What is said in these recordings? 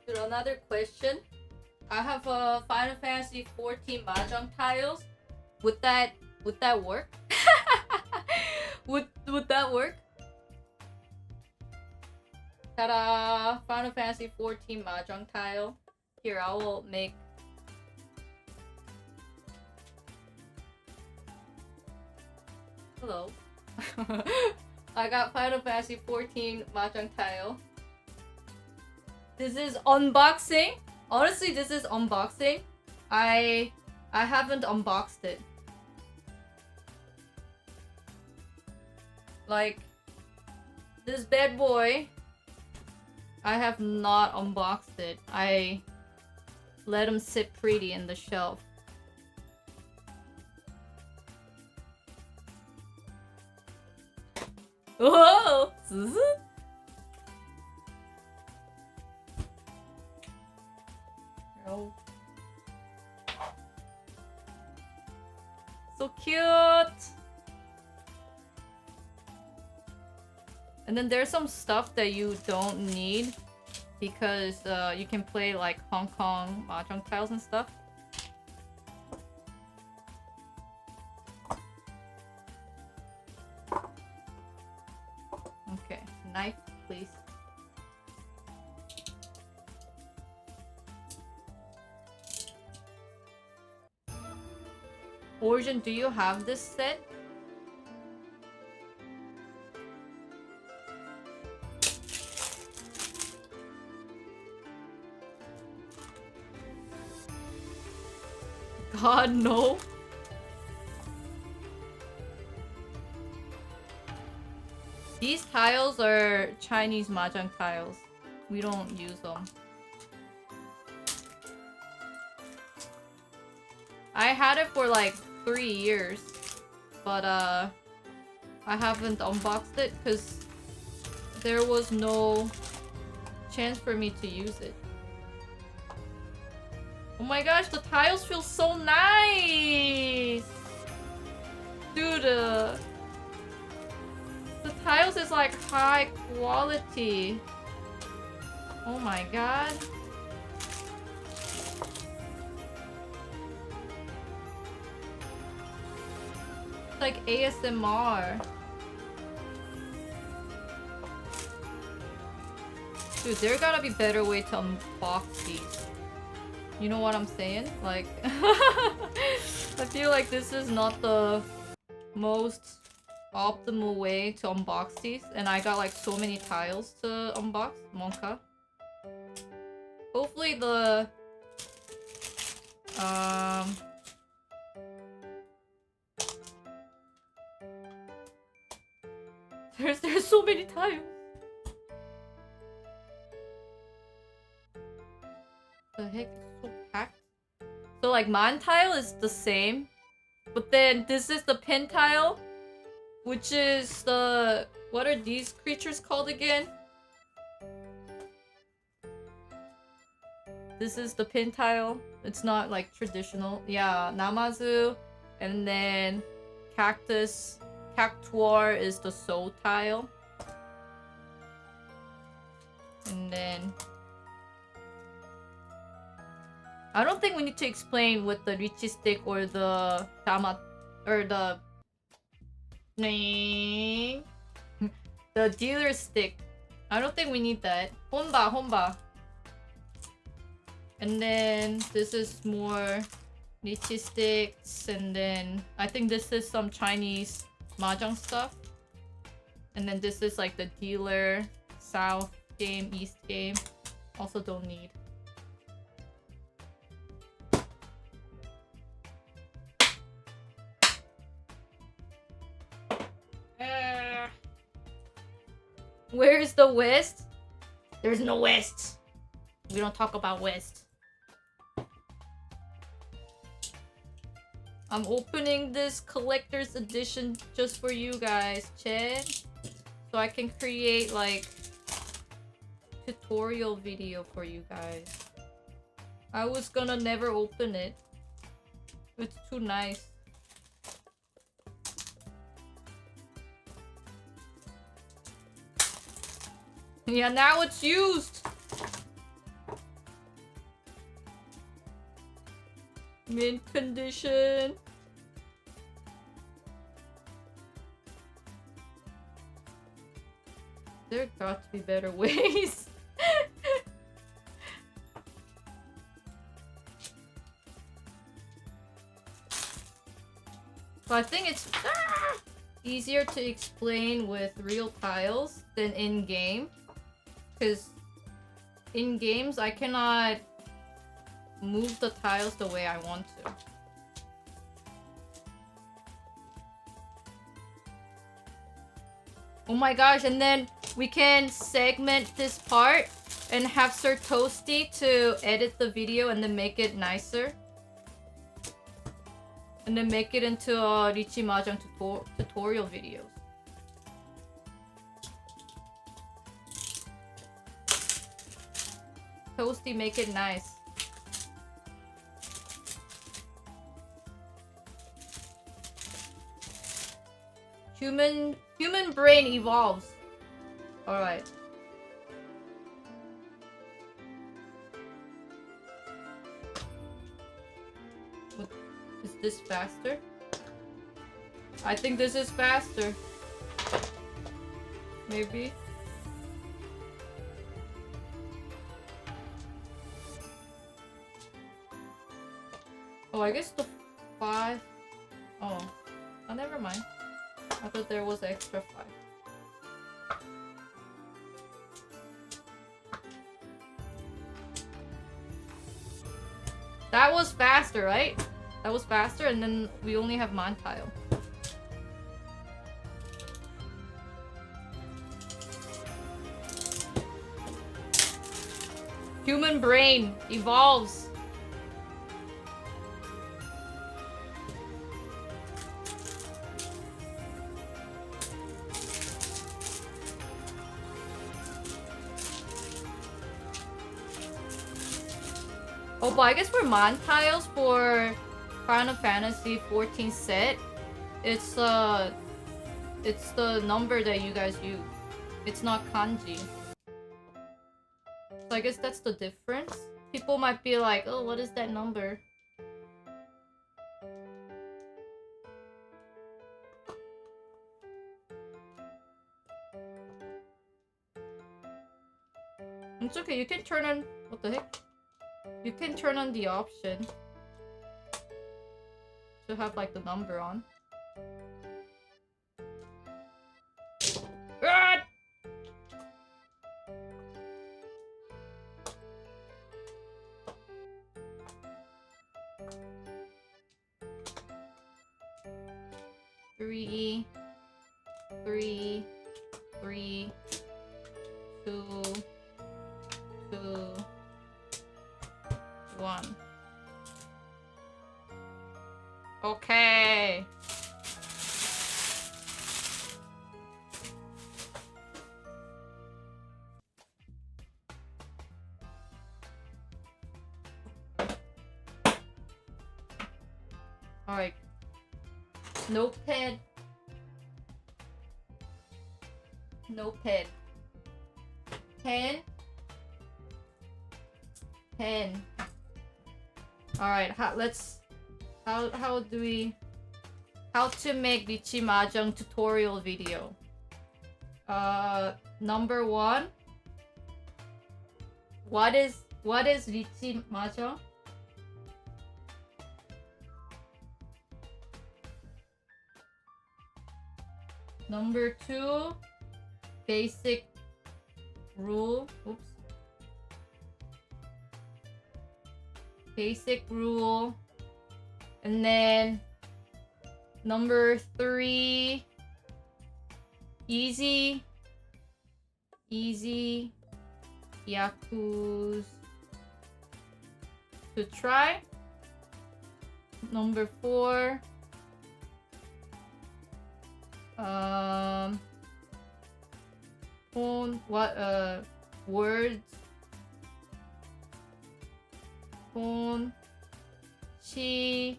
Dude, another question. I have a Final Fantasy 14 Mahjong tiles. Would that work? would that work? Ta-da! Final Fantasy 14 Mahjong tile. Here, I will make. Hello. I got Final Fantasy 14 Mahjong tile. This is unboxing. Honestly, this is unboxing. I haven't unboxed it. Like, this bad boy, I have not unboxed it. I let him sit pretty in the shelf. Whoa! Oh. So cute! And then there's some stuff that you don't need because you can play like Hong Kong Mahjong tiles and stuff. Okay, knife, please. Origin, do you have this set? God, no. These tiles are Chinese Mahjong tiles. We don't use them. I had it for like 3 years, but I haven't unboxed it because there was no chance for me to use it. Oh my gosh, the tiles feel so nice! Dude, the tiles is like high quality. Oh my god. It's like ASMR. Dude, there gotta be better way to unbox these. You know what I'm saying? Like, I feel like this is not the most optimal way to unbox these, and I got like so many tiles to unbox. Monka. Hopefully the there's so many tiles. The heck, it's so packed. So like mine tile is the same, but then this is the pin tile, which is the, what are these creatures called again? This is the pin tile. It's not like traditional. Yeah, Namazu, and then cactus, cactuar is the soul tile, and then I don't think we need to explain with the Riichi stick or the Tama or the the dealer stick. I don't think we need that. Honba. And then this is more Riichi sticks, and then I think this is some Chinese Mahjong stuff. And then this is like the dealer, South game, East game. Also don't need. Where's the West? There's no West. We don't talk about West. I'm opening this collector's edition just for you guys, Chad. So I can create like tutorial video for you guys. I was gonna never open it. It's too nice. Yeah, now it's used. Mint condition. There got to be better ways. So I think it's easier to explain with real tiles than in-game. Because in games, I cannot move the tiles the way I want to. Oh my gosh, and then we can segment this part and have Sir Toasty to edit the video and then make it nicer. And then make it into a Riichi Mahjong tutorial videos. Toasty, make it nice. Human brain evolves. Alright. Is this faster? I think this is faster. Maybe. Oh, I guess the 5. Oh, never mind. I thought there was extra 5. That was faster, right? That was faster, and then we only have Montile. Human brain evolves. Oh, but I guess for Montiles for Final Fantasy 14 set, it's the number that you guys use. It's not kanji. So I guess that's the difference. People might be like, oh, what is that number? It's okay, you can turn on... What the heck? You can turn on the option to have like the number on. Ah! Three, 2, 1. Okay. Alright. Notepad. Notepad. Pen. Pen. Alright, how do we... How to make Riichi Mahjong tutorial video. Number 1. What is Riichi Mahjong? Number 2, basic rule. Oops. Basic rule. And then number 3, easy yakus to try. Number 4, words. Chi,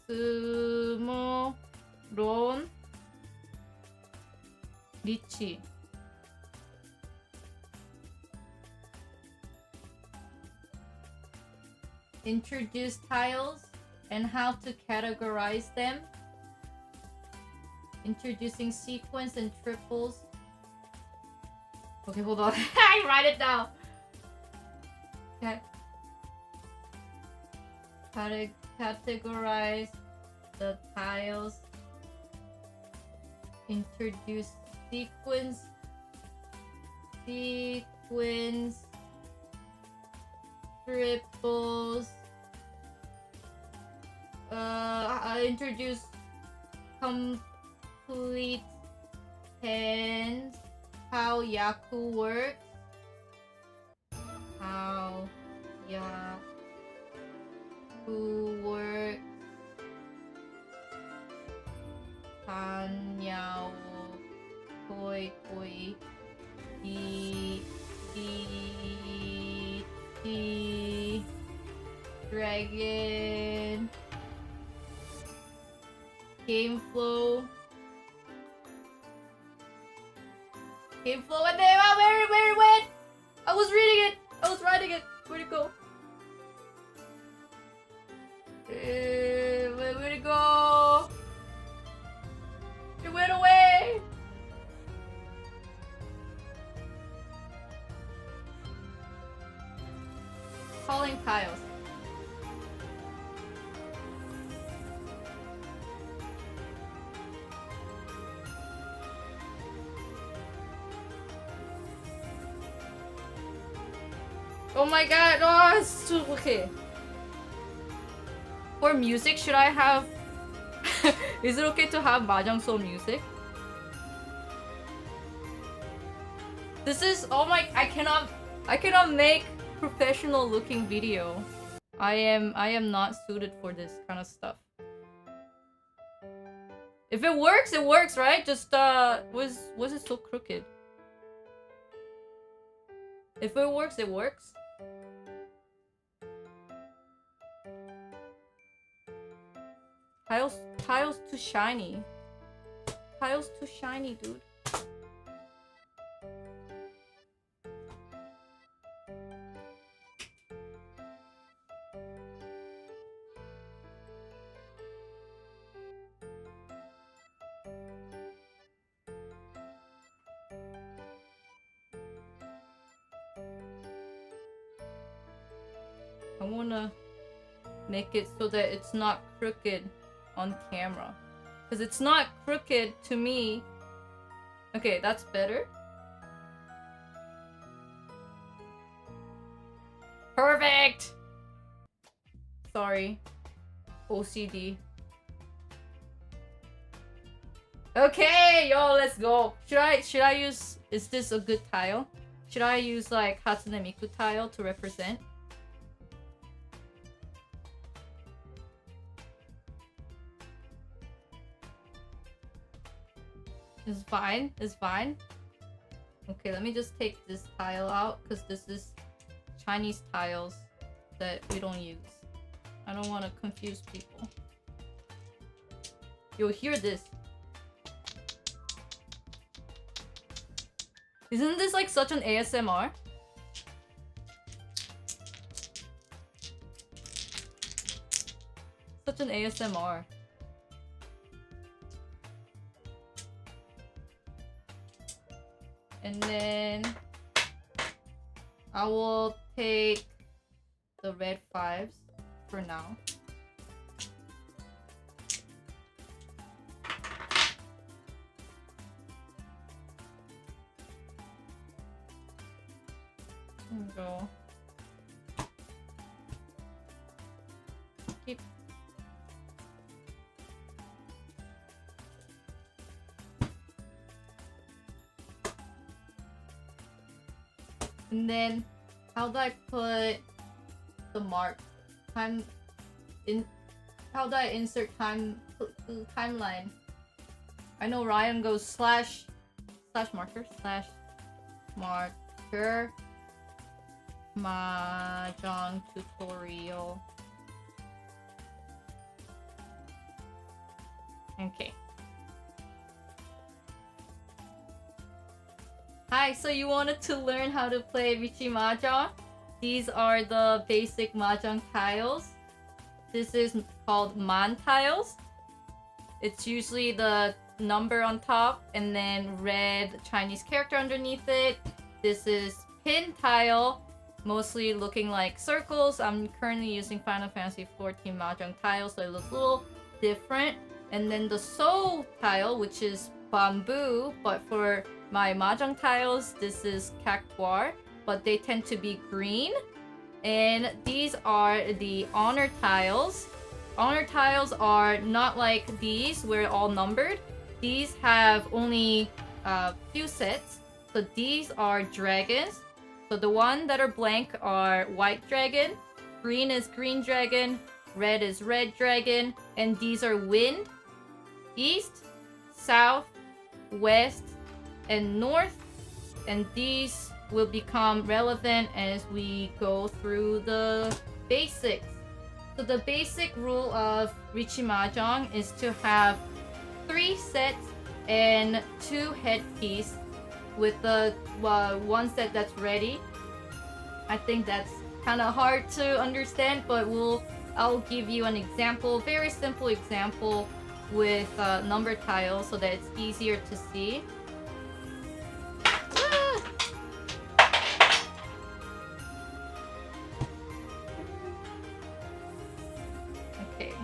sumo, ron, Riichi. introduce tiles and how to categorize them. Introducing sequence and triples. Okay, hold on. I write it down. Okay. How to categorize the tiles. Introduce sequence. Triples. I introduce complete tens. How Yaku works. How Yaku works. Tanya Koi Koi. Dragon. Game flow. And then where it went? I was reading it. I was writing it. Where'd it go? Where'd it go? It went away. Calling tiles. Oh my god, oh, it's too okay. For music, should I have... Is it okay to have Mahjong Soul music? This is... Oh my... I cannot make professional looking video. I am not suited for this kind of stuff. If it works, right? Just, was it so crooked? If it works, it works. Tiles too shiny. Tiles too shiny, dude. I wanna make it so that it's not crooked on camera. Because it's not crooked to me. Okay, that's better. Perfect! Sorry. OCD. Okay, yo, let's go. Should I use... Is this a good tile? Should I use like Hatsune Miku tile to represent? It's fine. It's fine. Okay, let me just take this tile out because this is Chinese tiles that we don't use. I don't want to confuse people. You'll hear this. Isn't this like such an ASMR? Such an ASMR. And then I will take the red 5s for now. There we go. Keep. And then, how do I put the mark? How do I insert timeline? I know Ryan goes slash marker Mahjong tutorial. Okay. Hi, so you wanted to learn how to play Riichi Mahjong? these are the basic Mahjong tiles. This is called Man tiles. It's usually the number on top and then red Chinese character underneath it. This is Pin tile, mostly looking like circles. I'm currently using Final Fantasy XIV Mahjong tile, so it looks a little different. And then the Soul tile, which is bamboo, but for my Mahjong tiles, this is cactuar, but they tend to be green. And these are the honor tiles. Honor tiles are not like these, where all numbered. These have only a few sets. So these are dragons. So the one that are blank are white dragon, green is green dragon, red is red dragon, and these are wind, east, south, west, and north. And these will become relevant as we go through the basics. So the basic rule of Riichi Mahjong is to have 3 sets and 2 headpiece with the one set that's ready. I think that's kind of hard to understand, but I'll give you an example, very simple example with number tiles so that it's easier to see. Okay.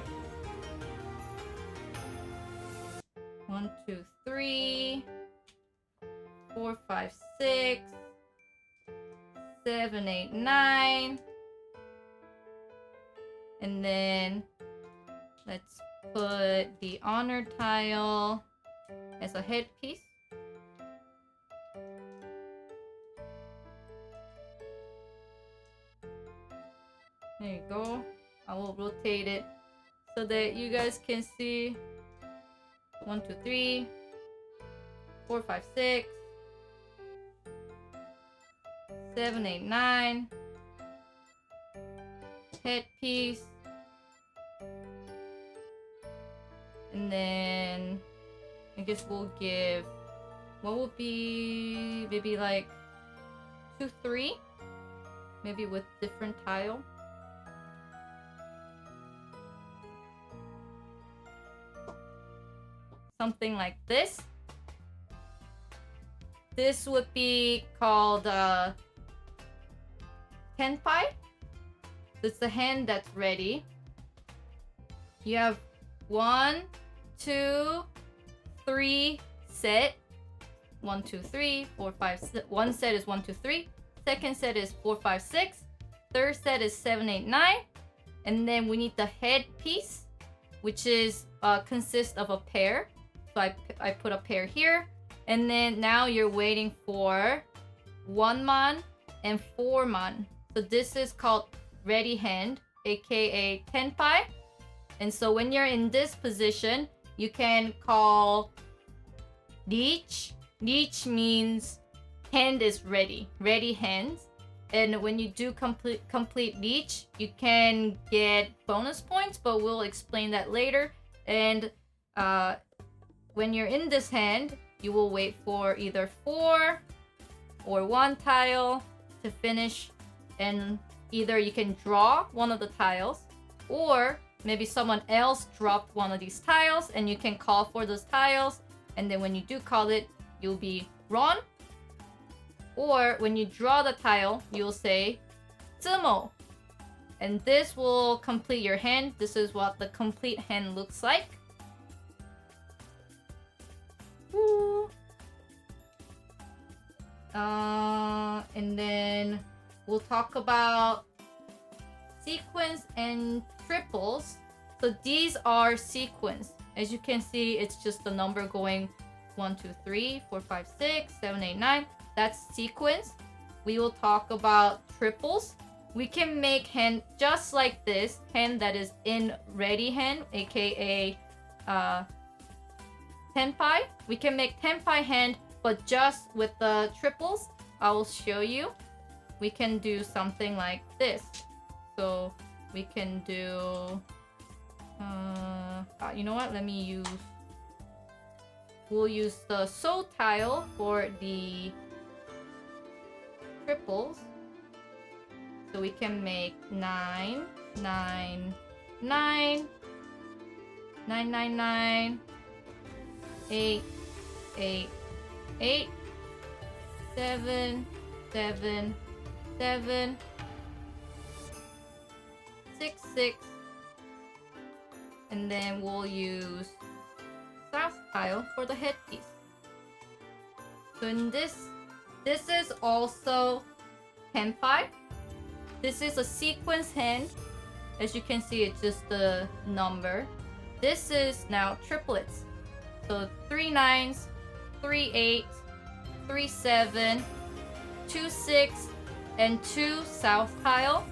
1, 2, 3, 4, 5, 6, 7, 8, 9. And then let's put the honor tile as a headpiece. There you go. I will rotate it so that you guys can see. 1, 2, 3, 4, 5, 6, 7, 8, 9. Headpiece. And then I guess we'll give, what will be maybe like 2, 3, maybe with different tile. Something like this. This would be called tenpai. It's the hand that's ready. You have 1, 2, 3 set. 1, 2, 3, 4, 5, 6. One set is 1, 2, 3. Second set is 4, 5, 6. Third set is 7, 8, 9. And then we need the headpiece, which is consists of a pair. So I put a pair here. And then now you're waiting for 1 man and 4 man. So this is called ready hand, aka tenpai. And so when you're in this position, you can call Riichi. Riichi means hand is ready, ready hands. And when you do complete Riichi, you can get bonus points, but we'll explain that later. And when you're in this hand, you will wait for either 4 or 1 tile to finish, and either you can draw one of the tiles, or maybe someone else dropped one of these tiles and you can call for those tiles, and then when you do call it, you'll be Ron. Or when you draw the tile, you'll say Zumo. And this will complete your hand. This is what the complete hand looks like. Woo. And then we'll talk about sequence and triples. So these are sequence. As you can see, it's just the number going 1, 2, 3, 4, 5, 6, 7, 8, 9. That's sequence. We will talk about triples. We can make hand just like this, hand that is in ready hand, aka tenpai. We can make tenpai hand, but just with the triples. I will show you. We can do something like this. So we can do, you know what? We'll use the soul tile for the triples. So we can make 9, 9, 9, 9, 9, 9, 8, 8, 8, 7, 7, 7, 6, 6, and then we'll use south tile for the headpiece. So in this is also Tenpai. This is a sequence hand. As you can see, it's just the number. This is now triplets. So 3 9s, 3 8, 3 7, 2 6, and 2 south tile.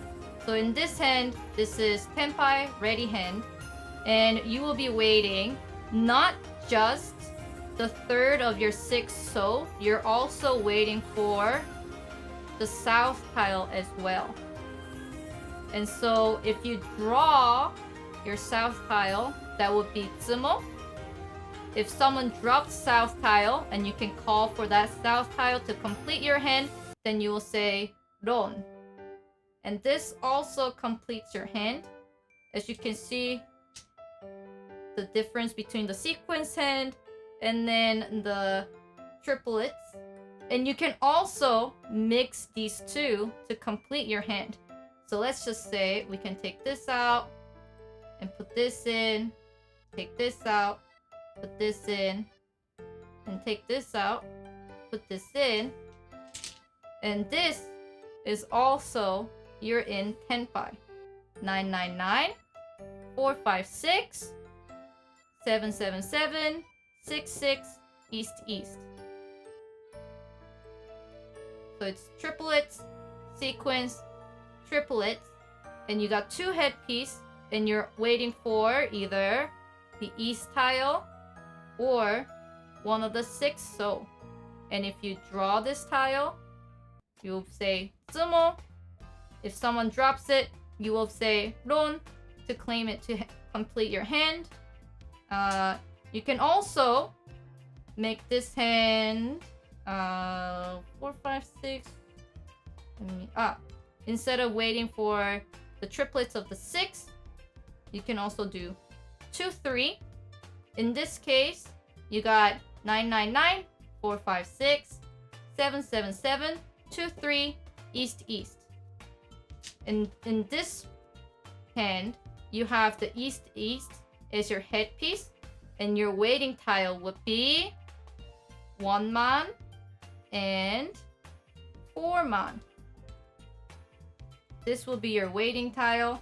So in this hand, this is Tenpai ready hand. And you will be waiting not just the third of your 6 so, you're also waiting for the south tile as well. And so if you draw your south tile, that would be Zumo. If someone drops south tile and you can call for that south tile to complete your hand, then you will say Ron. And this also completes your hand. As you can see, the difference between the sequence hand and then the triplets. And you can also mix these two to complete your hand. So let's just say we can take this out and put this in, take this out, put this in, and take this out, put this in. And this is also you're in Tenpai. 999, 456, 777, 66, east east. So it's triplets, sequence, triplets, and you got 2 headpiece, and you're waiting for either the east tile or one of the 6 so. And if you draw this tile, you'll say Zumo. If someone drops it, you will say Ron to claim it to complete your hand. You can also make this hand 4, 5, 6. Instead of waiting for the triplets of the 6, you can also do 2, 3. In this case, you got 999, 4, 5, 6, 7, 7, 7, 2, 3, east east. In this hand, you have the east east as your headpiece, and your waiting tile would be 1 man and 4 man. This will be your waiting tile,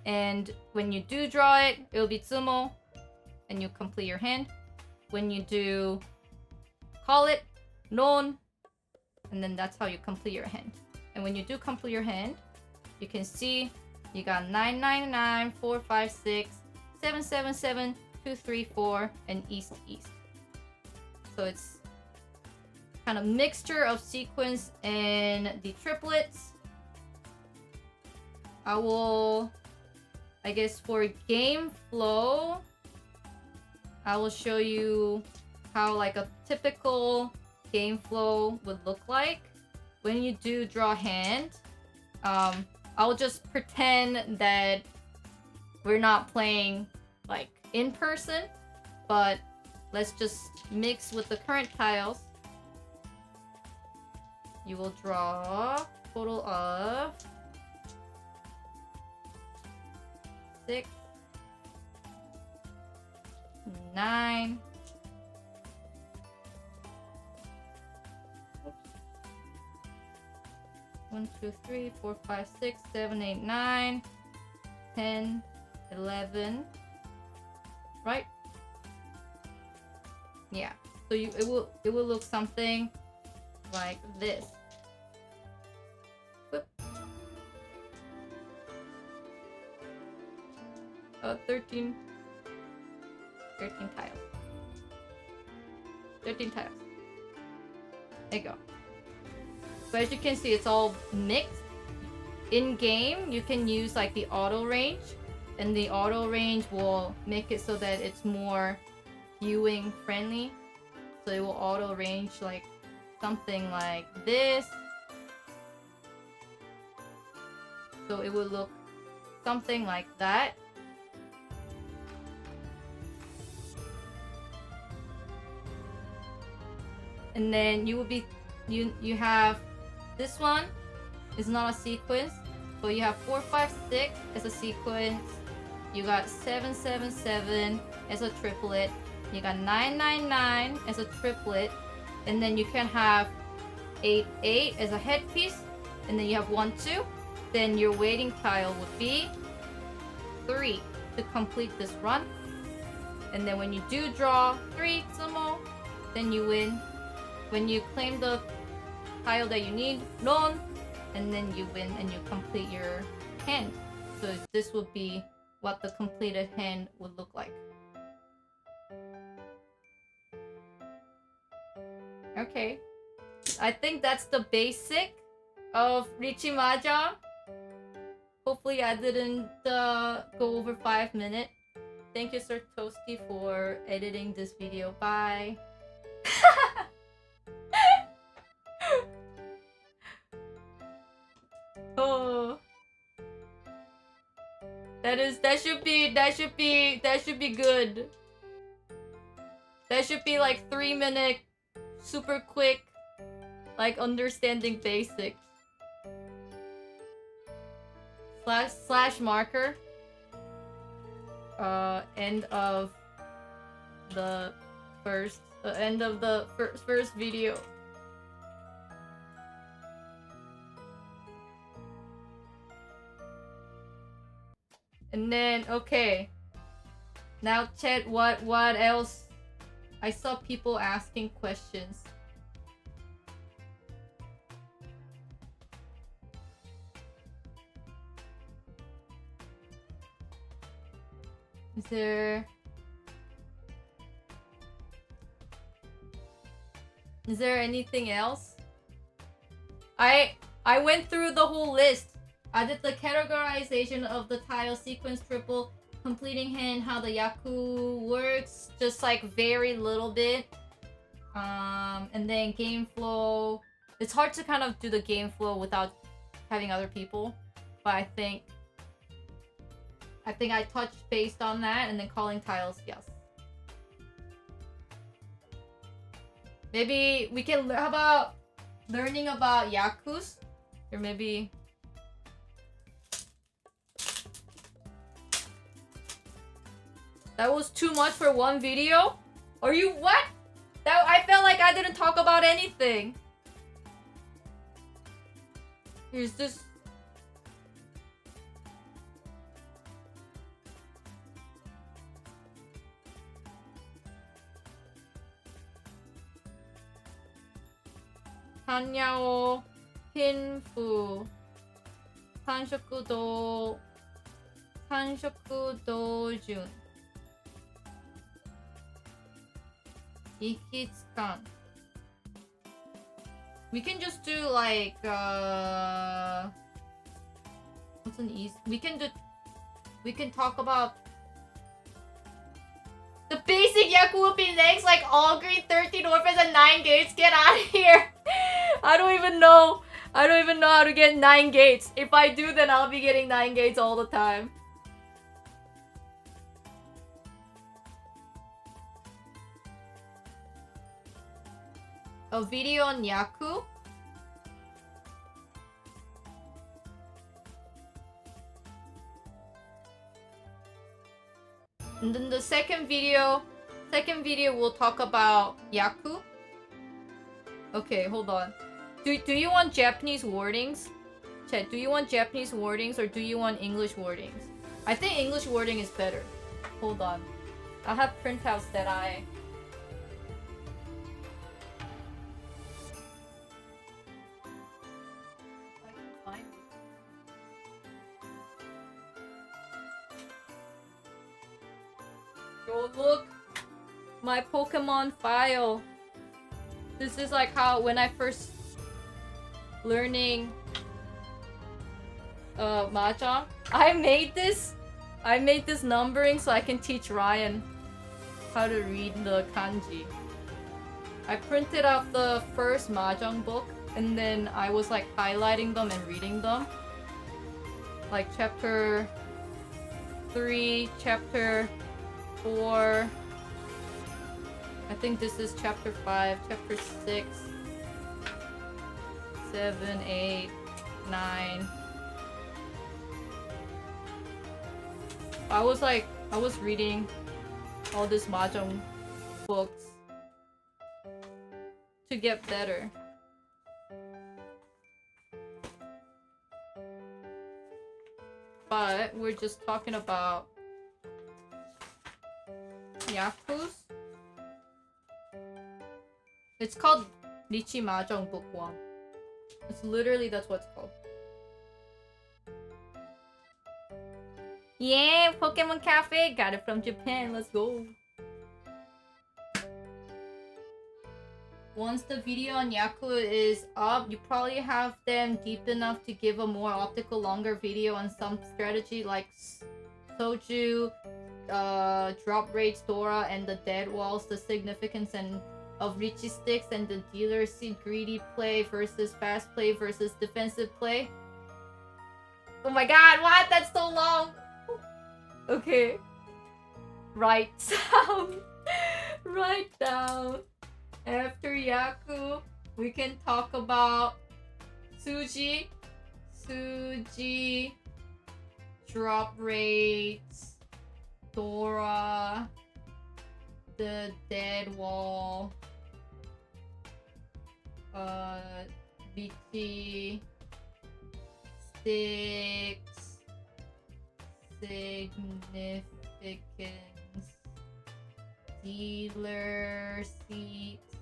and when you do draw it, it will be Zumo, and you complete your hand. When you do call it Ron, and then that's how you complete your hand. And when you do complete your hand, you can see you got 999, 4, 5, 6, 7, 7, 7, 2, 3, 4, and east east. So it's kind of mixture of sequence and the triplets. I guess for game flow, I will show you how like a typical game flow would look like. When you do draw hand, I'll just pretend that we're not playing like in person, but let's just mix with the current tiles. You will draw total of 6, 9, 1, 2, 3, 4, 5, 6, 7, 8, 9, 10, 11, right? Yeah. So it will look something like this. Whoop. 13 tiles. 13 tiles. There you go. But as you can see, it's all mixed. In game, you can use like the auto range, and the auto range will make it so that it's more viewing friendly. So it will auto range like something like this. So it would look something like that. And then you will be you have this one is not a sequence, but you have 4, 5, 6 as a sequence. You got 7, 7, 7 as a triplet. You got 9, 9, 9 as a triplet, and then you can have 8, 8 as a headpiece, and then you have 1, 2. Then your waiting tile would be 3 to complete this run. And then when you do draw 3 sumo, then you win. When you claim the tile that you need, ron, and then you win and you complete your hand. So this would be what the completed hand would look like. Okay. I think that's the basic of Riichi Mahjong. Hopefully I didn't go over 5 minutes. Thank you, Sir Toasty, for editing this video. Bye. Oh. That should be good. That should be like 3-minute, super quick, like understanding basics. Slash marker. End of the first video. And then okay. Now chat, what else? I saw people asking questions. Is there anything else? I went through the whole list. I did the categorization of the tile sequence triple, completing hand, how the yaku works, just like very little bit. And then game flow. It's hard to kind of do the game flow without having other people, but I think I touched based on that, and then calling tiles, yes. Maybe we can how about learning about yakus? Or maybe that was too much for one video? Are you what? That I felt like I didn't talk about anything. Here's this. 한야오, 핀포, 산쇼쿠도준, 이키츠kan. We can just do like what's an easy? We can talk about the basic yaku would be next, like all green, 13 orphans and 9 gates. Get out of here. I don't even know how to get 9 gates. If I do, then I'll be getting 9 gates all the time. A video on yaku? And then the second video we'll talk about yaku. Okay, hold on. Do you want Japanese wordings? Chat, do you want Japanese wordings or do you want English wordings? I think English wording is better. Hold on. I have printouts that I... Yo, look! My Pokemon file! This is like how when I first learning Mahjong, I made this numbering so I can teach Ryan how to read the kanji. I printed out the first Mahjong book and then I was like highlighting them and reading them. Like chapter 3, chapter 4. I think this is chapter 5, chapter 6, 7, 8, 9. I was reading all these Mahjong books to get better. But we're just talking about Yaku's. It's called Riichi Mahjong Book 1. It's literally, that's what it's called. Yeah, Pokemon Cafe! Got it from Japan, let's go! Once the video on Yaku is up, you probably have them deep enough to give a more optical, longer video on some strategy like Soju, drop rates, Dora, and the dead walls, the significance of Riichi sticks, and the dealer see greedy play versus fast play versus defensive play. Oh my god, what? That's so long! Okay. Write down. Write down. After Yaku, we can talk about Suji, drop rates, Dora, the dead wall, Riichi, sticks, significance, dealer seats,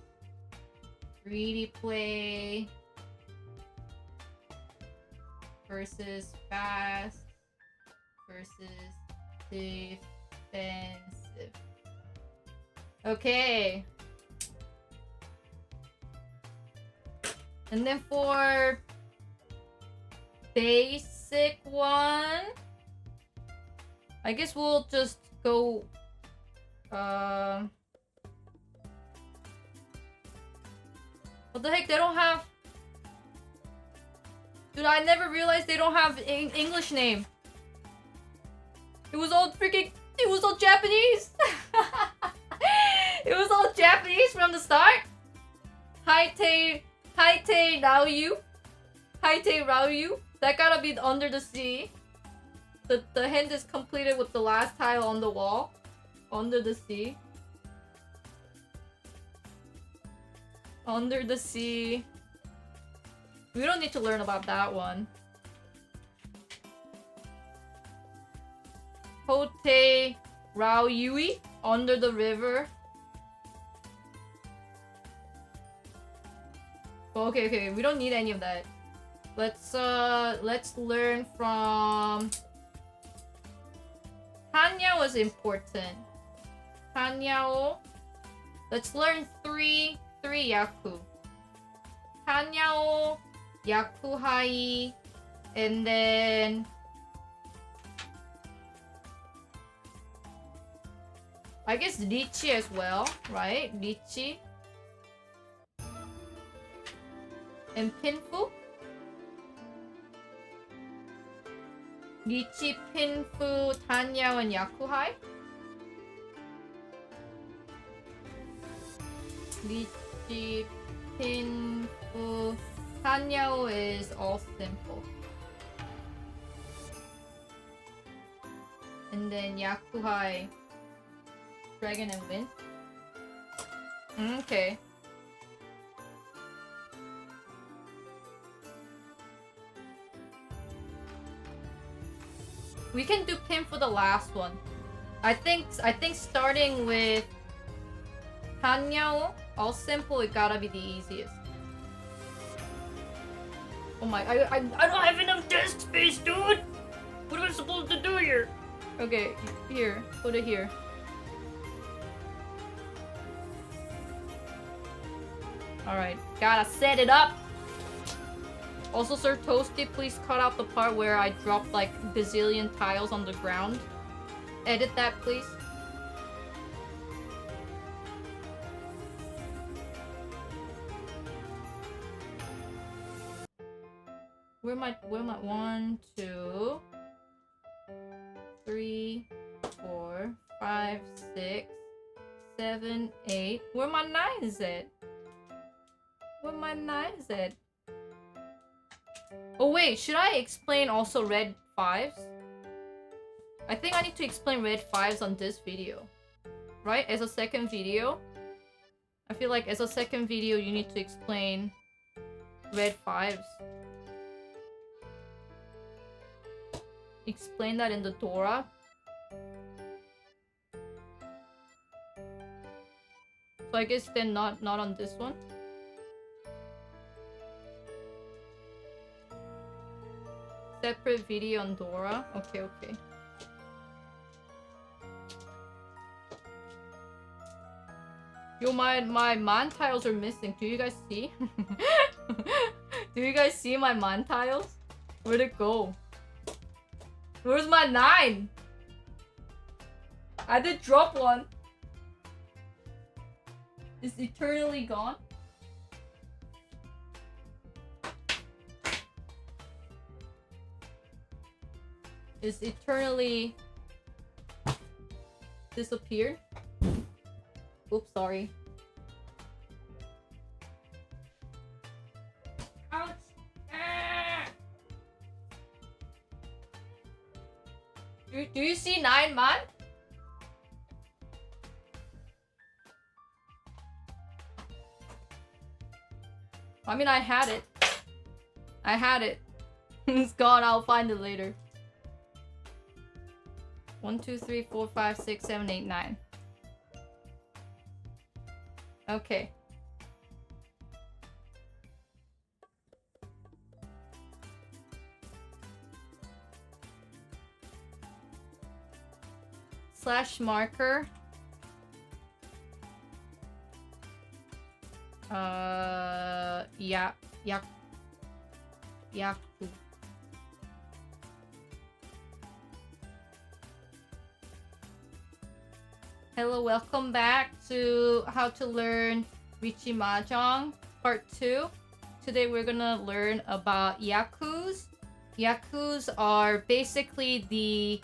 greedy play versus fast versus defensive. Okay. And then for basic one, I guess we'll just go what the heck, they don't have... Dude, I never realized they don't have English name. It was all freaking... It was all Japanese! It was all Japanese from the start! Haite Raoyu. Haite Raoyu. That gotta be under the sea. The hint is completed with the last tile on the wall. Under the sea. Under the sea. We don't need to learn about that one. Hote Raoyui. Under the river. Okay, we don't need any of that. Let's learn from... Hanyao is important. Hanyao. Let's learn three Yaku. Hanyao, Yakuhai, and then... I guess Riichi as well, right? Riichi. And Pinpo. Riichi, Pinpo, Tanyao, and Yakuhai. Riichi, Pinpo, Tanyao is all simple. And then Yakuhai, Dragon and Wind. Okay. We can do Pin for the last one. I think starting with Hanyao, all simple, it gotta be the easiest. Oh my, I don't have enough desk space, dude! What am I supposed to do here? Okay, here, put it here. Alright, gotta set it up! Also, Sir Toasty, please cut out the part where I dropped like bazillion tiles on the ground. Edit that, please. Where am I? 1, 2... 5, 6, 7, 8. Where my 9s at? Where my 9s at? Oh wait, should I explain also red 5s? I think I need to explain red 5s on this video. Right? As a second video? I feel like as a second video you need to explain red 5s. Explain that in the Dora. So I guess then not on this one. Separate video on Dora. Okay, okay. Yo, my man tiles are missing. Do you guys see? Do you guys see my man tiles? Where'd it go? Where's my 9? I did drop one. Is eternally gone? Is eternally disappeared? Oops, sorry. Ouch! Ah! Do you see 9, man? I mean, I had it. I had it. It's gone. I'll find it later. 1, 2, 3, 4, 5, 6, 7, 8, 9. Okay. Slash marker. Yaku. Hello, welcome back to How to Learn Riichi Mahjong Part 2. Today we're gonna learn about yakus. Yakus are basically the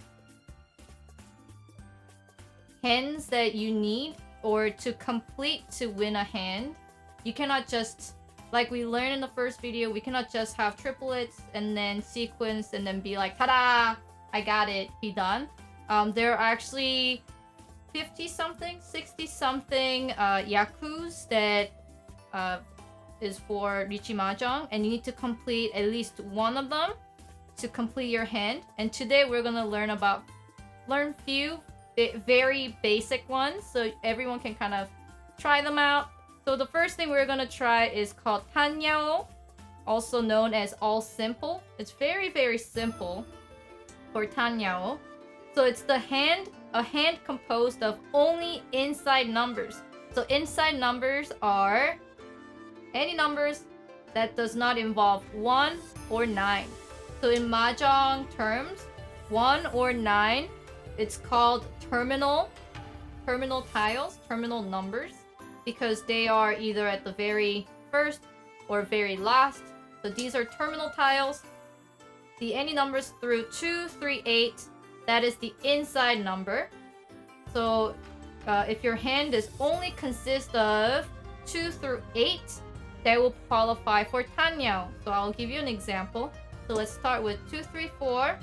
hands that you need or to complete to win a hand. You cannot just, like we learned in the first video, we cannot just have triplets and then sequence and then be like, ta-da! I got it, be done. There are actually 50-something, 60-something yakus that is for Riichi Mahjong, and you need to complete at least one of them to complete your hand. And today we're gonna learn few very basic ones, so everyone can kind of try them out. So the first thing we're gonna try is called Tanyao, also known as all simple. It's very simple for Tanyao. So it's a hand composed of only inside numbers. So inside numbers are any numbers that does not involve 1 or 9. So in Mahjong terms, 1 or 9, it's called terminal tiles, terminal numbers, because they are either at the very first or very last. So these are terminal tiles. The any numbers through 2, 3, 8, that is the inside number. So if your hand is only consist of 2 through 8, that will qualify for Tanyao. So I'll give you an example. So let's start with 2, 3, 4,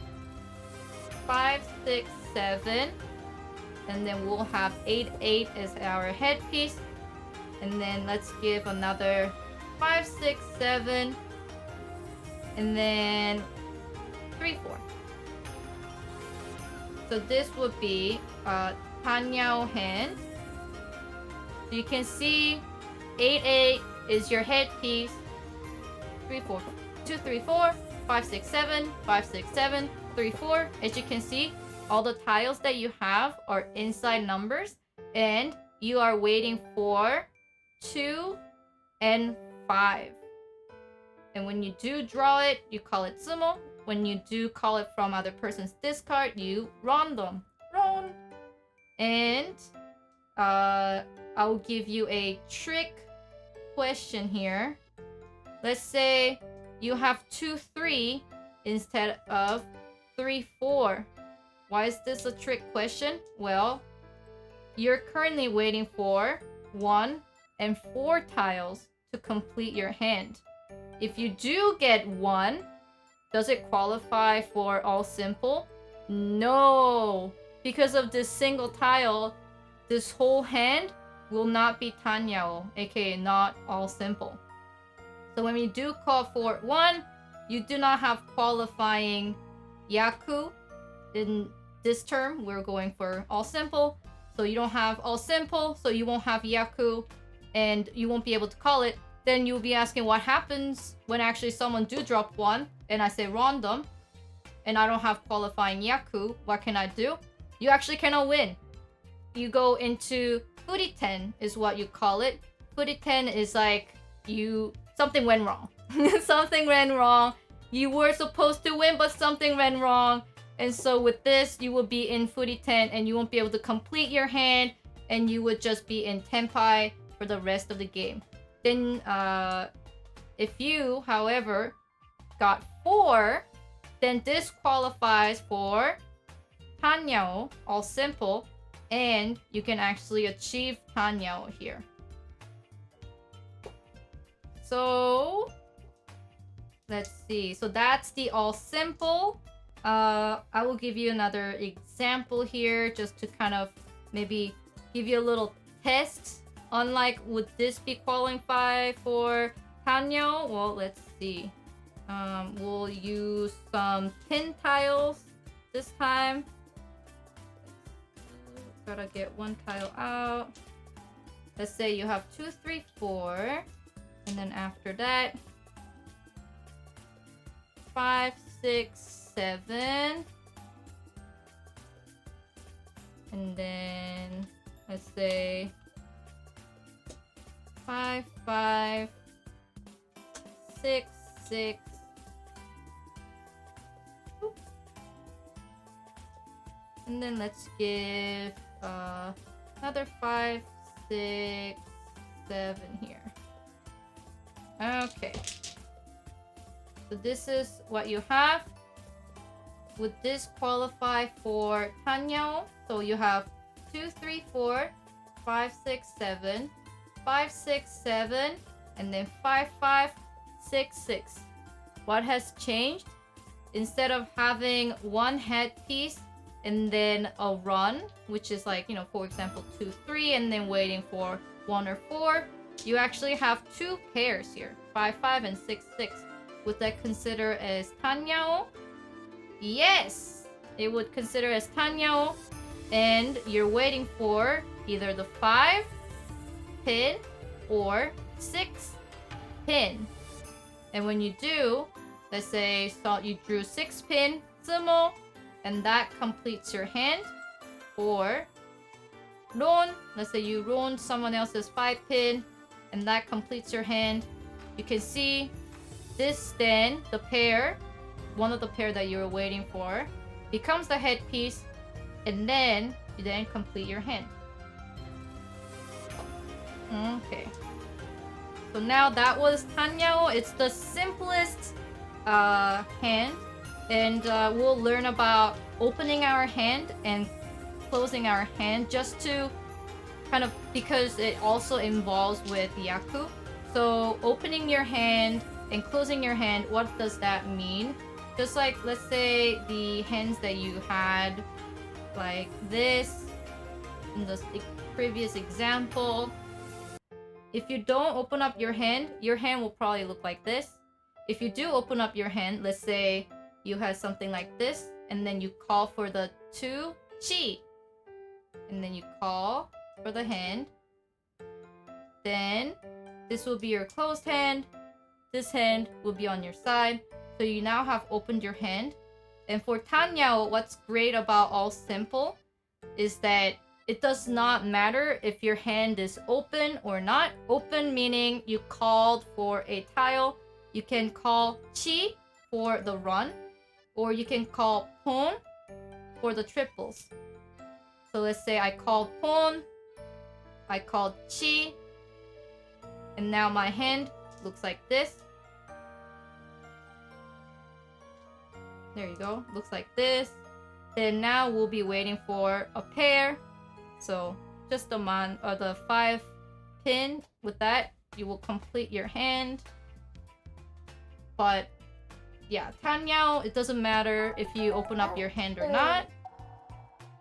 5, 6, 7, and then we'll have 8, 8 as our headpiece. And then let's give another 5, 6, 7, and then 3, 4. So this would be Tanyao hand. So you can see 8, 8 is your headpiece. 3, 4, 2, 3, 4, 5, 6, 7, 5, 6, 7, 3, 4. As you can see, all the tiles that you have are inside numbers, and you are waiting for 2 and 5. And when you do draw it, you call it sumo. When you do call it from other person's discard, you run them. Run. And I'll give you a trick question here. Let's say you have 2, 3 instead of 3, 4. Why is this a trick question? Well, you're currently waiting for 1 and 4 tiles to complete your hand. If you do get 1, does it qualify for all simple? No! Because of this single tile, this whole hand will not be Tanyao, aka not all simple. So when we do call for 1, you do not have qualifying Yaku. In this term, we're going for all simple. So you don't have all simple, so you won't have Yaku, and you won't be able to call it. Then you'll be asking what happens when actually someone do drop 1, and I say random, and I don't have qualifying Yaku. What can I do? You actually cannot win. You go into Furiten is what you call it. Furiten is like something went wrong. Something went wrong. You were supposed to win, but something went wrong. And so with this, you will be in Furiten and you won't be able to complete your hand, and you would just be in Tenpai for the rest of the game. Then if you, however, got 4, then this qualifies for Tanyao, all simple, and you can actually achieve Tanyao here. So let's see. So that's the all simple. I will give you another example here just to kind of maybe give you a little test on like, would this be qualified for Tanyao? Well, let's see. We'll use some tin tiles this time. Gotta get 1 tile out. Let's say you have 2, 3, 4. And then after that, 5, 6, 7. And then let's say 5, 5, 6, 6. And then let's give another 5, 6, 7 here. Okay. So this is what you have. Would this qualify for Tanyao? So you have 2, 3, 4, 5, 6, 7, 5, 6, 7, and then 5, 5, 6, 6. What has changed? Instead of having 1 headpiece and then a run, which is like, for example, 2, 3, and then waiting for 1 or 4, you actually have 2 pairs here, 5, 5, and 6, 6. Would that consider as Tanyao? Yes! It would consider as Tanyao, and you're waiting for either the 5 pin or 6 pin. And when you do, let's say you drew 6 pin Tsumo, and that completes your hand. Or Ron, let's say you Ron someone else's 5 pin, and that completes your hand. You can see this then, the pair, one of the pair that you were waiting for, becomes the headpiece, and then you then complete your hand. Okay. So now that was Tanyao. It's the simplest hand, and we'll learn about opening our hand and closing our hand just to kind of, because it also involves with Yaku. So opening your hand and closing your hand, what does that mean? Just like, let's say the hands that you had like this in the previous example. If you don't open up your hand will probably look like this. If you do open up your hand, let's say you had something like this, and then you call for the 2 chi, and then you call for the hand, then this will be your closed hand, this hand will be on your side. So you now have opened your hand. And for Tanyao, what's great about all simple is that it does not matter if your hand is open or not. Open meaning you called for a tile. You can call chi for the run, or you can call pon for the triples. So let's say I called pon, I called chi, and now my hand looks like this. There you go, looks like this. Then now we'll be waiting for a pair. So just the 5 pin. With that, you will complete your hand. But yeah, Tanyao, it doesn't matter if you open up your hand or not.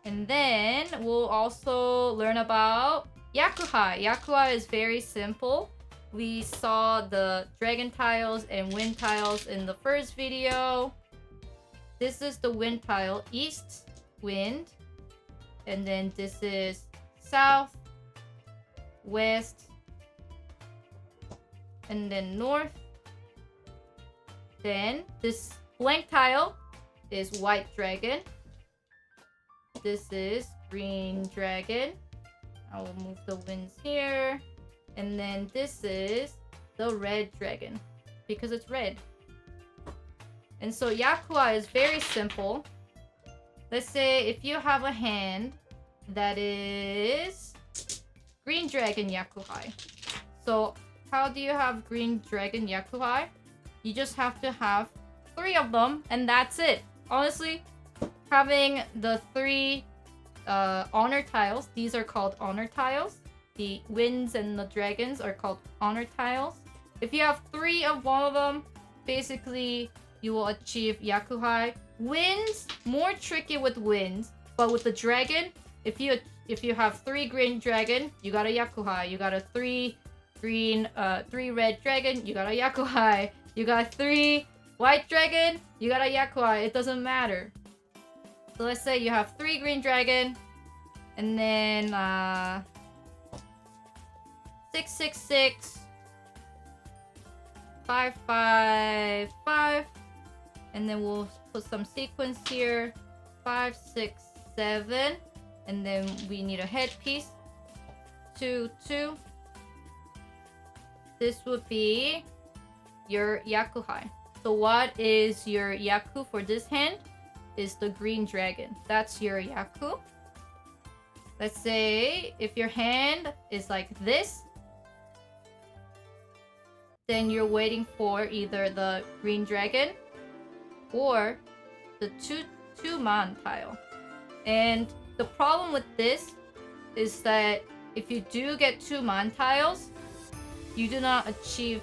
And then we'll also learn about Yakuhai. Yakuhai is very simple. We saw the dragon tiles and wind tiles in the first video. This is the wind tile, east, wind. And then this is south, west, and then north. Then this blank tile is white dragon. This is green dragon. I will move the winds here. And then this is the red dragon because it's red. And so Yakuhai is very simple. Let's say if you have a hand that is green dragon Yakuhai. So how do you have green dragon Yakuhai? You just have to have 3 of them and that's it. Honestly, having the 3 honor tiles, these are called honor tiles. The winds and the dragons are called honor tiles. If you have 3 of one of them, basically you will achieve Yakuhai. Winds, more tricky with winds, but with the dragon, if you have 3 green dragon, you got a Yakuhai. You got a 3 red dragon, you got a Yakuhai. You got 3 white dragon, you got a Yakuhai. It doesn't matter. So let's say you have 3 green dragon, and then 6, 6, 6, 5, 5, 5, and then we'll put some sequence here. 5, 6, 7, and then we need a headpiece. 2, 2. This would be your Yakuhai. So what is your Yaku for this hand? Is the green dragon. That's your Yaku. Let's say if your hand is like this, then you're waiting for either the green dragon or the two man tile. And the problem with this is that if you do get 2 man tiles, you do not achieve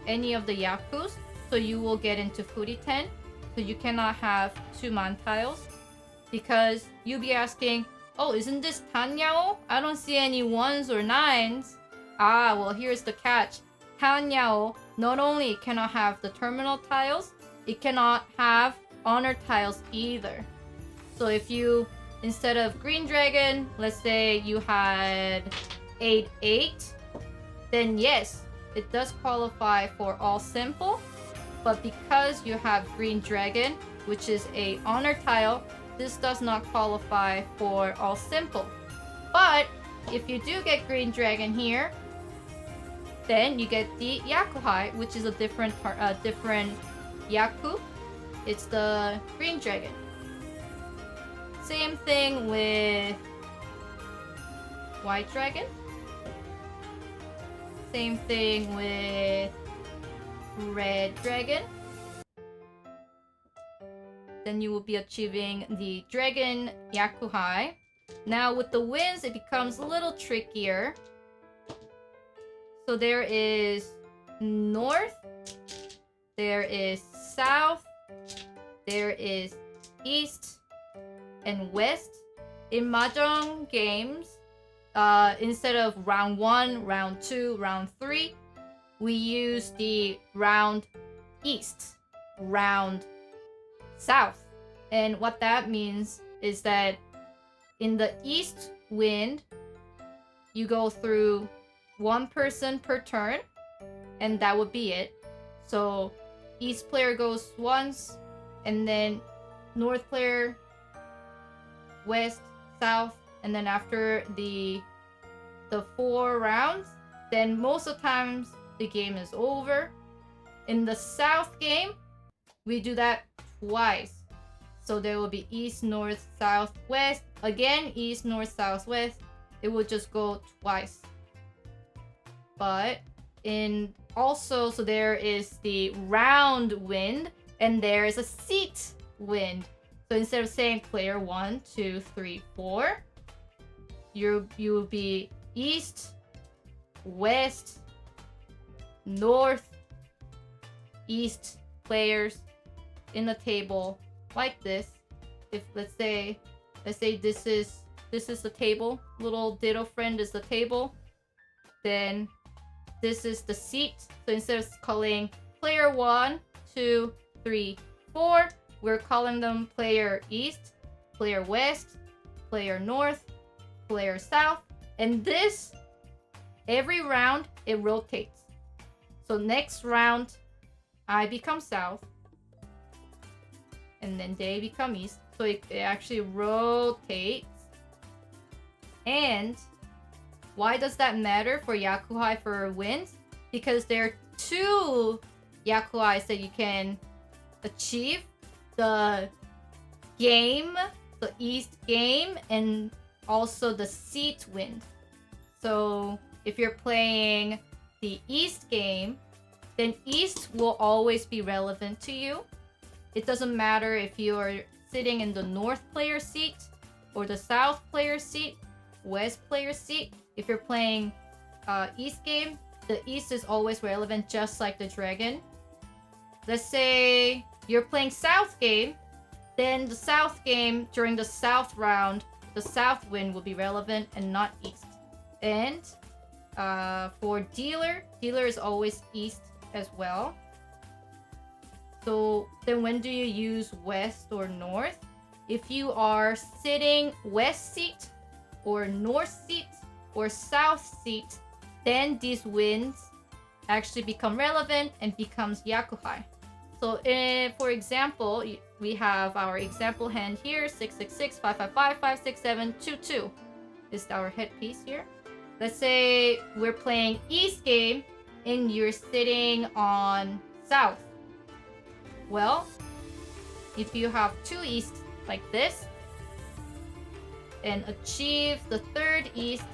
any of the Yakus, so you will get into Furiten. So you cannot have 2 man tiles because you'll be asking, oh, isn't this Tanyao? I don't see any 1s or 9s. Ah, well, here's the catch. Tanyao not only cannot have the terminal tiles, it cannot have honor tiles either. So if you, instead of green dragon, let's say you had 8, 8, then yes, it does qualify for all simple. But because you have green dragon, which is a honor tile, this does not qualify for all simple. But if you do get green dragon here, then you get the Yakuhai, which is a different Yaku. It's the green dragon. Same thing with white dragon. Same thing with red dragon. Then you will be achieving the dragon Yakuhai. Now with the winds, it becomes a little trickier. So there is north, there is south, there is east and west. In Mahjong games, instead of round 1, round 2, round 3, we use the round east, round south. And what that means is that in the east wind, you go through 1 person per turn, and that would be it. So east player goes once, and then north player, west, south, and then after the 4 rounds, then most of the times the game is over. In the south game, we do that twice. So there will be east, north, south, west. Again, east, north, south, west. It will just go twice. But so there is the round wind and there is a seat wind. So instead of saying player 1, 2, 3, 4, you will be east, west, north, east players in a table like this. If let's say this is the table, little ditto friend is the table, then this is the seat. So instead of calling player 1, 2, 3, 4, we're calling them player east, player west, player north, player south, and this every round it rotates. So next round I become south, and then they become east. So it actually rotates. And why does that matter for Yakuhai for wins? Because there are 2 Yakuhais that you can achieve. The game, the east game, and also the seat win. So if you're playing the east game, then east will always be relevant to you. It doesn't matter if you're sitting in the north player seat or the south player seat, west player seat. If you're playing east game, the east is always relevant, just like the dragon. Let's say you're playing south game, then the south game during the south round, the south win will be relevant and not east. And for dealer is always east as well. So then when do you use west or north? If you are sitting west seat or north seat or south seat, then these wins actually become relevant and becomes Yakuhai. So for example, we have our example hand here, 666, 555, 567, 22 is our headpiece here. Let's say we're playing east game and you're sitting on south. Well, if you have 2 east like this and achieve the 3rd east,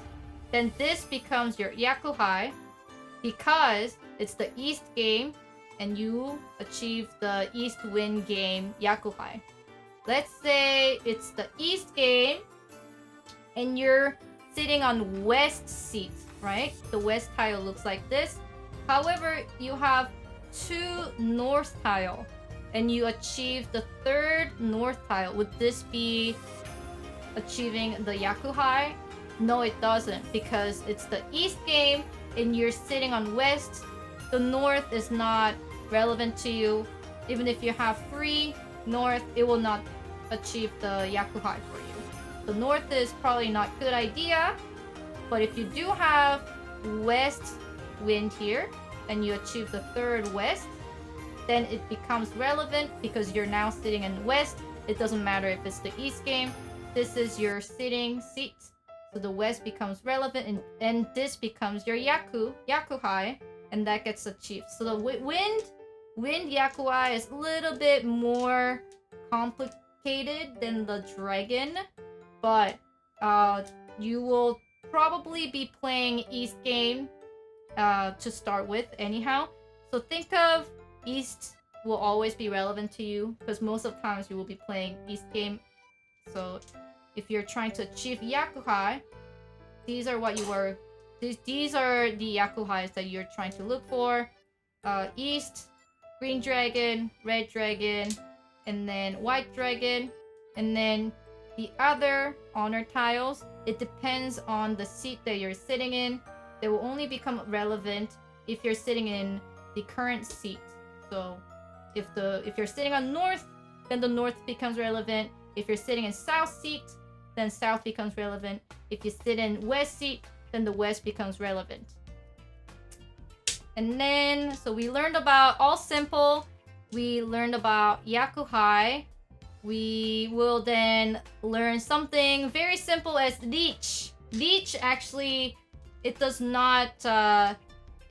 then this becomes your Yakuhai because it's the east game and you achieve the east win game Yakuhai. Let's say it's the east game and you're sitting on west seat, right? The west tile looks like this. However, you have 2 north tile and you achieve the 3rd north tile. Would this be achieving the Yakuhai? No, it doesn't, because it's the east game and you're sitting on west. The north is not relevant to you. Even if you have 3 north, it will not achieve the Yakuhai for you. The north is probably not a good idea, but if you do have west wind here and you achieve the 3rd west, then it becomes relevant because you're now sitting in west. It doesn't matter if it's the east game. This is your sitting seat. So the west becomes relevant and this becomes your Yakuhai, and that gets achieved. So the wind Yakuhai is a little bit more complicated than the dragon, but you will probably be playing east game to start with anyhow. So think of east will always be relevant to you because most of the times you will be playing east game. So if you're trying to achieve Yakuhai, these are what you were. These are the Yakuhais that you're trying to look for. East, green dragon, red dragon, and then white dragon, and then the other honor tiles. It depends on the seat that you're sitting in. They will only become relevant if you're sitting in the current seat. So if you're sitting on north, then the north becomes relevant. If you're sitting in south seat, then south becomes relevant. If you sit in west seat, then the west becomes relevant. And then, so we learned about all simple. We learned about Yakuhai. We will then learn something very simple as Riichi. Riichi actually, it does not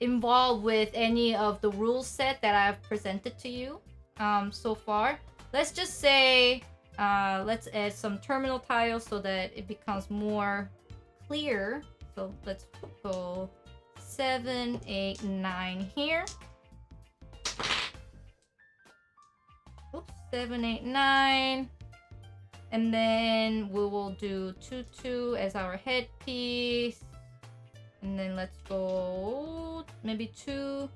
involve with any of the rule set that I've presented to you so far. Let's just say, let's add some terminal tiles so that it becomes more clear. So let's go 7, 8, 9 here. Oops, 7, 8, 9. And then we will do 2-2 as our headpiece. And then let's go maybe 2-3.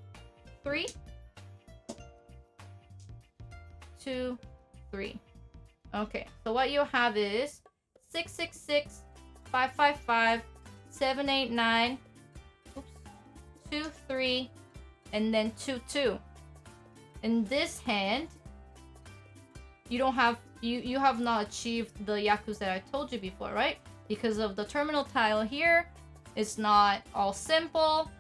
2-3. Okay, so what you have is 666, 555, 789, 2-3, and then 2-2. In this hand, you don't have you have not achieved the yakus that I told you before, right? Because of the terminal tile here, it's not all simple,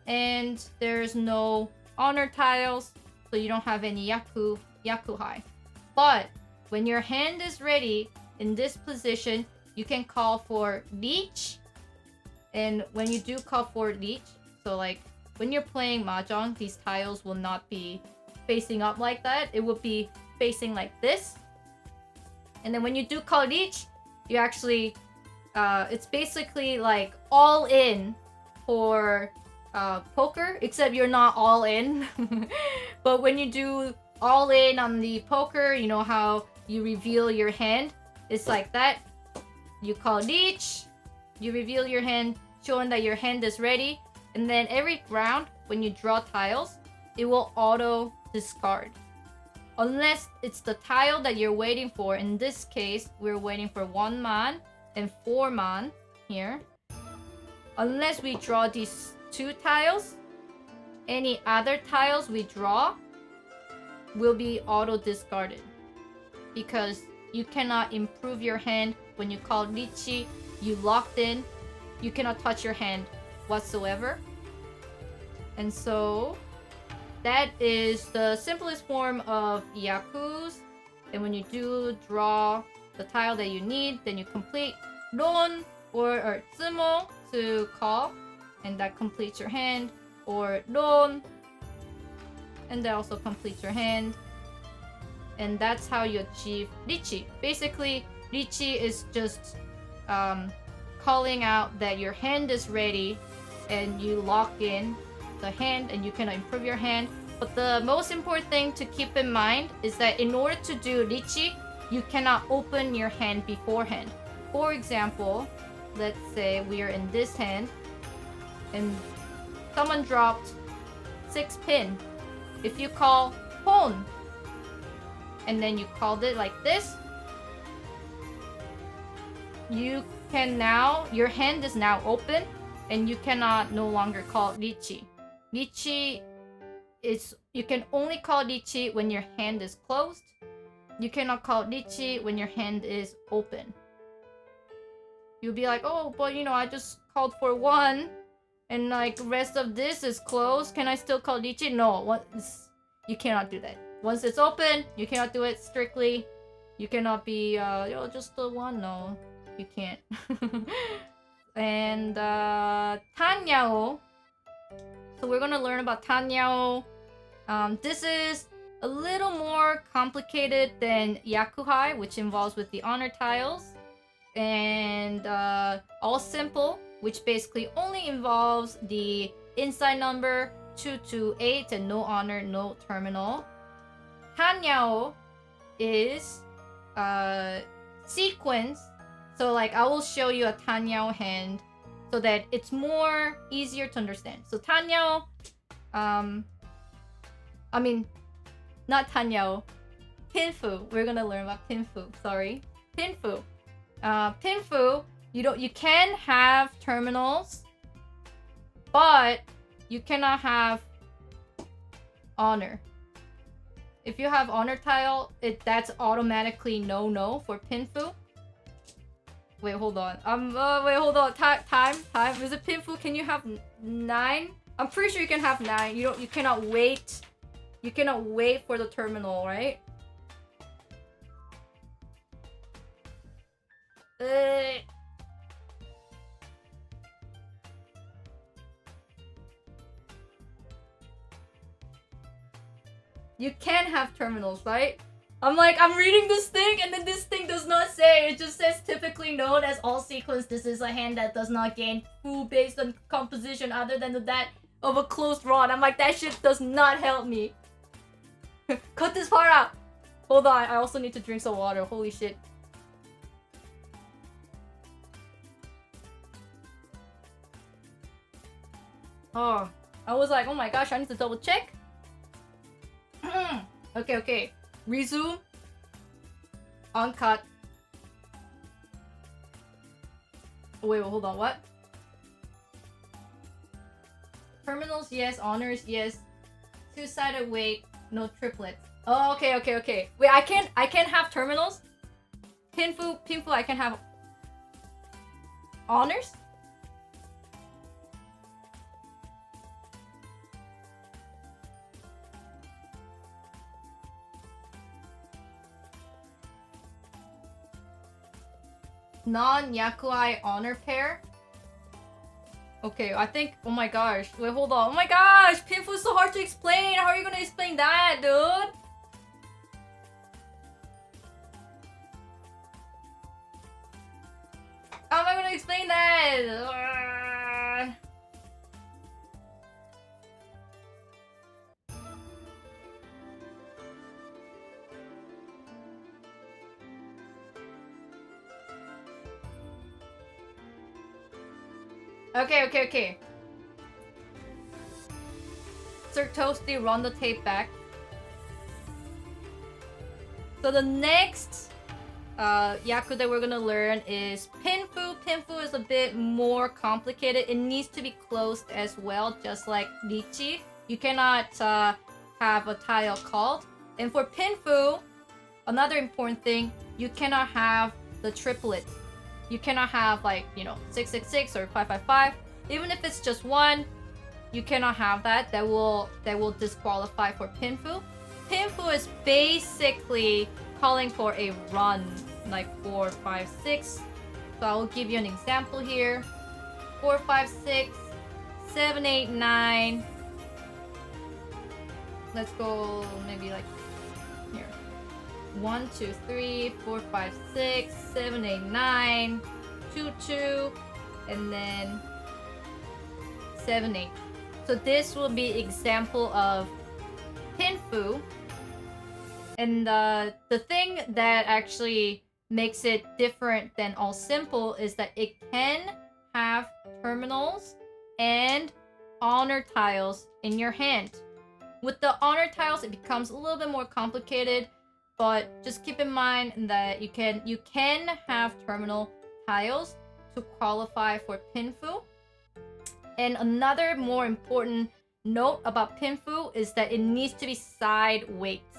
and there's no honor tiles, so you don't have any yakuhai. But when your hand is ready in this position, you can call for Riichi. And when you do call for Riichi, so like when you're playing Mahjong, these tiles will not be facing up like that. It will be facing like this. And then when you do call Riichi, you actually, it's basically like all in for poker, except you're not all in. But when you do all in on the poker, you know how you reveal your hand? It's like that. You call Riichi, you reveal your hand, showing that your hand is ready. And then every round, when you draw tiles, it will auto discard. Unless it's the tile that you're waiting for. In this case, we're waiting for 1 man and 4 man here. Unless we draw these 2 tiles, any other tiles we draw will be auto discarded. Because you cannot improve your hand when you call Riichi. You locked in. You cannot touch your hand whatsoever. And so that is the simplest form of yakus. And when you do draw the tile that you need, then you complete ron or tsumo to call, and that completes your hand, or ron, and that also completes your hand. And that's how you achieve Riichi. Basically, Riichi is just calling out that your hand is ready, and you lock in the hand, and you cannot improve your hand. But the most important thing to keep in mind is that in order to do Riichi, you cannot open your hand beforehand. For example, let's say we are in this hand, and someone dropped 6 pin. If you call Hon, and then you called it like this, you can now, your hand is now open, and you cannot no longer call Riichi. Riichi is, you can only call Riichi when your hand is closed. You cannot call Riichi when your hand is open. You'll be like, oh, but you know, I just called for 1, and like rest of this is closed. Can I still call Riichi? No, you cannot do that. Once it's open, you cannot do it strictly. You cannot be, just the 1. No, you can't. And Tanyao. So we're gonna learn about Tanyao. This is a little more complicated than Yakuhai, which involves with the honor tiles. And all simple, which basically only involves the inside number 228 and no honor, no terminal. Tanyao is sequence. So like I will show you a Tanyao hand so that it's more easier to understand. So Tanyao, I mean, not Tanyao, Pinpo. We're gonna learn about Pinpo. Sorry, Pinpo. Pinpo, you can have terminals, but you cannot have honor. If you have honor tile, that's automatically no for Pinpo. Wait, hold on. Wait, hold on. Time. Is it Pinpo? Can you have 9? I'm pretty sure you can have 9. You cannot wait. You cannot wait for the terminal, right? You can have terminals, right? I'm reading this thing, and then this thing does not say. It just says typically known as all sequence. This is a hand that does not gain food based on composition other than that of a closed rod. I'm like, that shit does not help me. Cut this part out. Hold on, I also need to drink some water. Holy shit. Oh, I was like, oh my gosh, I need to double check. Okay. Resume. Uncut. Wait, hold on, what? Terminals, yes. Honors, yes. Two-sided weight, no triplets. Oh, okay. Wait, I can't have terminals? Pinpo, I can have honors? Non-yakuai honor pair? Okay, I think... Oh my gosh. Wait, hold on. Oh my gosh! Pinpo is so hard to explain! How are you gonna explain that, dude? How am I gonna explain that? Okay. Sir Toasty, run the tape back. So the next Yaku that we're gonna learn is Pinpo. Pinpo is a bit more complicated. It needs to be closed as well, just like Riichi. You cannot have a tile called. And for Pinpo, another important thing, you cannot have the triplet. You cannot have 666 or 555. Even if it's just one, you cannot have that. That will disqualify for Pinpo. Pinpo is basically calling for a run, like 4, 5, 6. So I will give you an example here. 4, 5, 6, 7, 8, 9. Let's go maybe like here. 1, 2, 3, 4, 5, 6, 7, 8, 9, 2, 2, and then 7, 8. So this will be example of Pinpo. And the thing that actually makes it different than all simple is that it can have terminals and honor tiles in your hand. With the honor tiles, it becomes a little bit more complicated, but just keep in mind that you can have terminal tiles to qualify for Pinpo. And another more important note about Pinpo is that it needs to be side weights.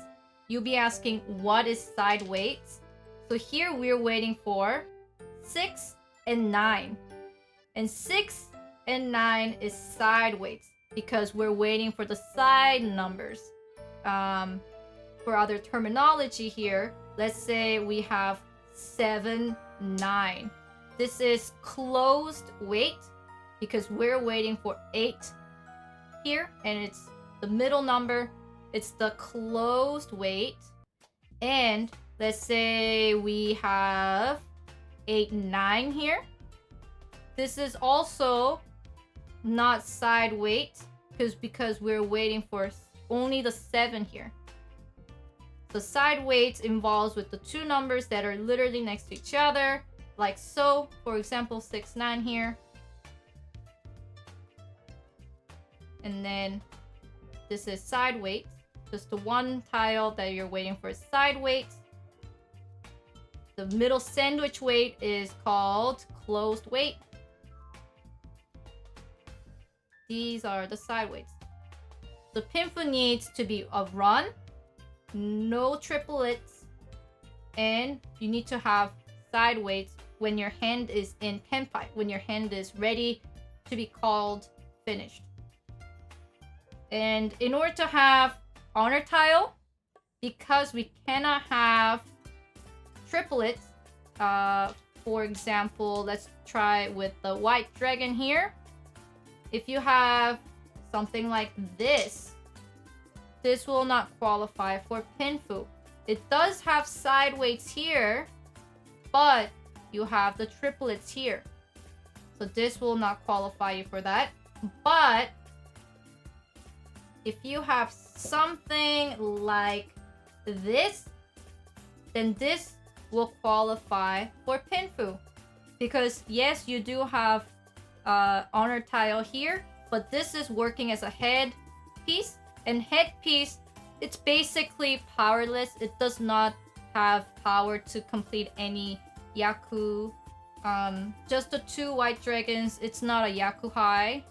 You'll be asking, what is side weights? So here we're waiting for 6 and 9. And 6 and 9 is side weights because we're waiting for the side numbers. For other terminology here, let's say we have 7, 9. This is closed weight because we're waiting for 8 here, and it's the middle number. It's the closed weight. And let's say we have 8, 9 here. This is also not side weight because we're waiting for only the 7 here. So side weights involves with the two numbers that are literally next to each other, like so. For example, 6, 9 here. And then this is side weight. Just the one tile that you're waiting for is side weight. The middle sandwich weight is called closed weight. These are the side weights. The Pinpo needs to be a run, no triplets, and you need to have side weights when your hand is in Penpai, when your hand is ready to be called finished. And in order to have honor tile, because we cannot have triplets, for example, let's try with the white dragon here. If you have something like this will not qualify for Pinpo. It does have side weights here, but you have the triplets here. So this will not qualify you for that. But if you have something like this, then this will qualify for Pinpo. Because yes, you do have honor tile here, but this is working as a head piece. And head piece, it's basically powerless. It does not have power to complete any Yaku. Just the 2 white dragons, it's not a Yaku high.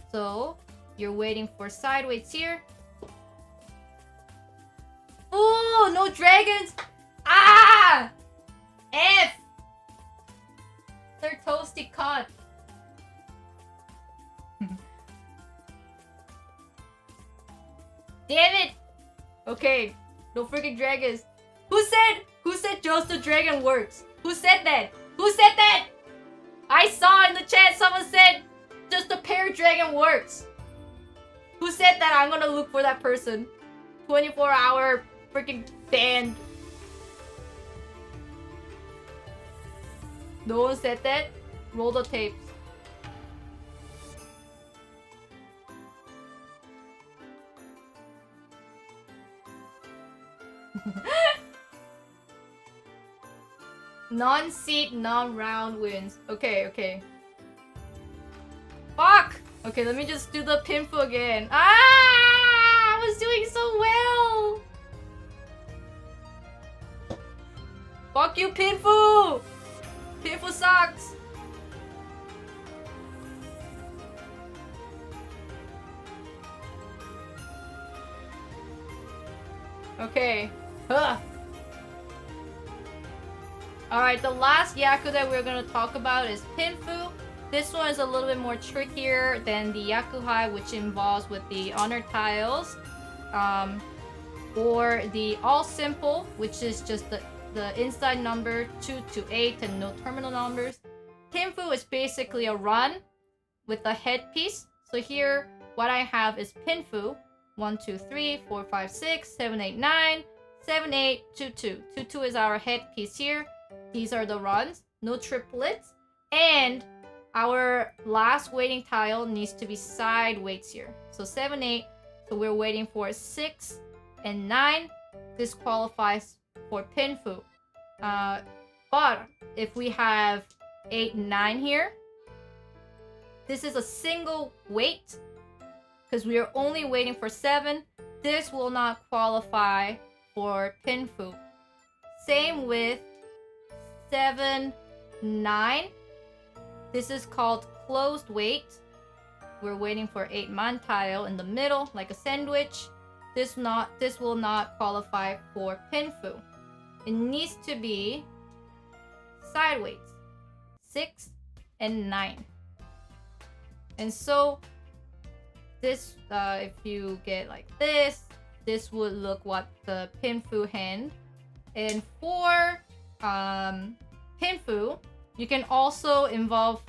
So you're waiting for side weights here. Oh, no dragons! Ah! F! They're toasty cut. Damn it! Okay, no freaking dragons. Who said just the dragon works? Who said that? Who said that? I saw in the chat someone said just the pair dragon works. Who said that? I'm gonna look for that person. 24-hour freaking ban. No one said that? Roll the tapes. Non-seat, non-round wins. Okay. Fuck! Okay, let me just do the Pinpo again. Ah! I was doing so well! Fuck you, Pinpo! Pinpo sucks! Okay. Huh. Alright, the last Yaku that we're gonna talk about is Pinpo. This one is a little bit more trickier than the Yakuhai, which involves with the honor tiles. Or the all simple, which is just the inside number 2 to 8 and no terminal numbers. Pinpo is basically a run with a headpiece. So here, what I have is Pinpo. 1, 2, 3, 4, 5, 6, 7, 8, 9, 7, 8, 2, 2. 2, 2 is our headpiece here. These are the runs, no triplets. And our last waiting tile needs to be side weights here. So 7, 8. So we're waiting for 6 and 9. This qualifies for Pinpo. But if we have 8 and 9 here, this is a single weight because we are only waiting for 7. This will not qualify for Pinpo. Same with 7, 9. This is called closed weight. We're waiting for 8 man tile in the middle, like a sandwich. This will not qualify for Pinpo. It needs to be side weights, 6 and 9. And so this, if you get like this would look what the Pinpo hand. And for Pinpo, you can also involve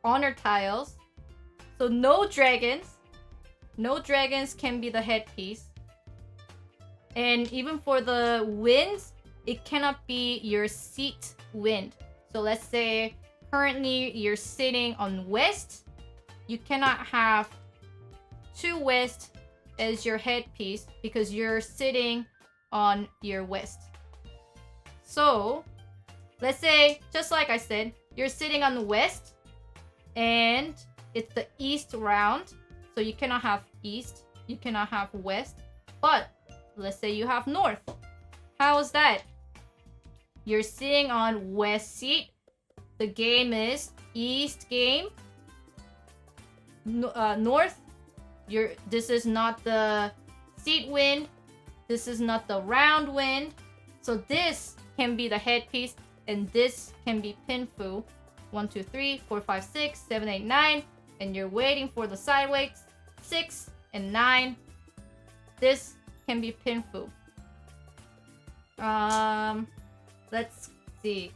honor tiles. So no dragons. No dragons can be the headpiece. And even for the winds, it cannot be your seat wind. So let's say currently you're sitting on west. You cannot have 2 west as your headpiece because you're sitting on your west. So let's say, just like I said, you're sitting on the west and it's the east round. So you cannot have east, you cannot have west. But let's say you have north. How is that? You're sitting on west seat. The game is east game. North. This is not the seat wind. This is not the round wind. So this can be the headpiece. And this can be Pinpo. 1, 2, 3, 4, 5, 6, 7, 8, 9. And you're waiting for the side weights. 6 and 9. This can be Pinpo. Let's see.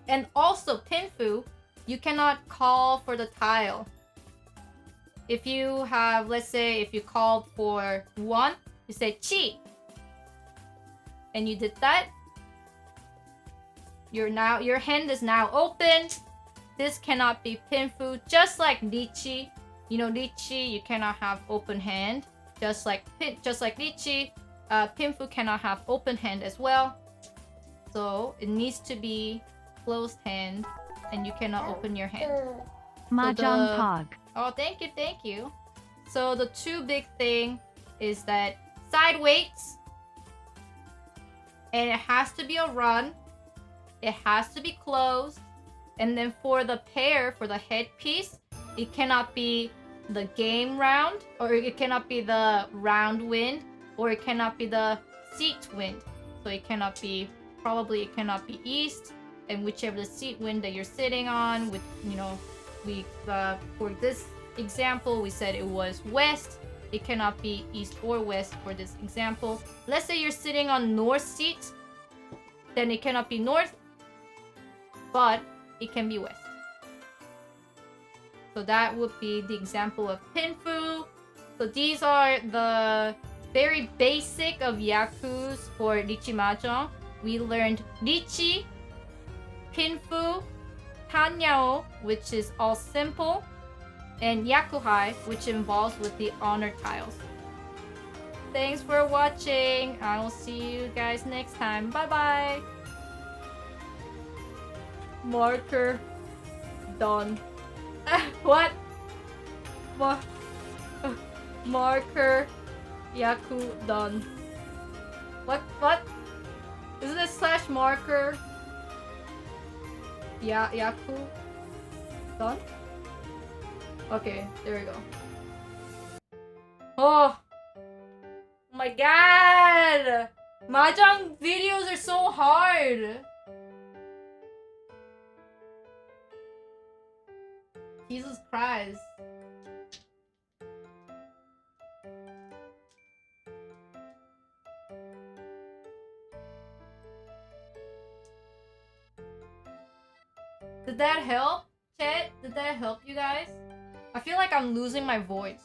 And also Pinpo, you cannot call for the tile. If you have, let's say, if you called for 1, you say chi. And you did that. Your hand is now open. This cannot be Pinpo, just like Riichi. You know, Riichi, you cannot have open hand. Just like Riichi, Pinpo cannot have open hand as well. So it needs to be closed hand, and you cannot open your hand. Mahjong Pog. Oh, thank you, thank you. So the two big thing is that side weights, and it has to be a run. It has to be closed. And then for the pair, for the headpiece, it cannot be the game round, or it cannot be the round wind, or it cannot be the seat wind. So it cannot be, probably it cannot be east, and whichever the seat wind that you're sitting on, with, you know, we, for this example, we said it was west. It cannot be east or west for this example. Let's say you're sitting on north seat, then it cannot be north, but it can be west. So that would be the example of Pinpo. So these are the very basic of Yakus for Riichi Mahjong. We learned Riichi, Pinpo, Tanyao, which is all simple, and Yakuhai, which involves with the honor tiles. Thanks for watching. I will see you guys next time. Bye bye. Marker done. What? Marker Yaku done. What? Isn't it slash marker? Yeah, Yaku done? Okay, there we go. Oh my god! Mahjong videos are so hard! Jesus Christ. Did that help, chat? Did that help you guys? I feel like I'm losing my voice.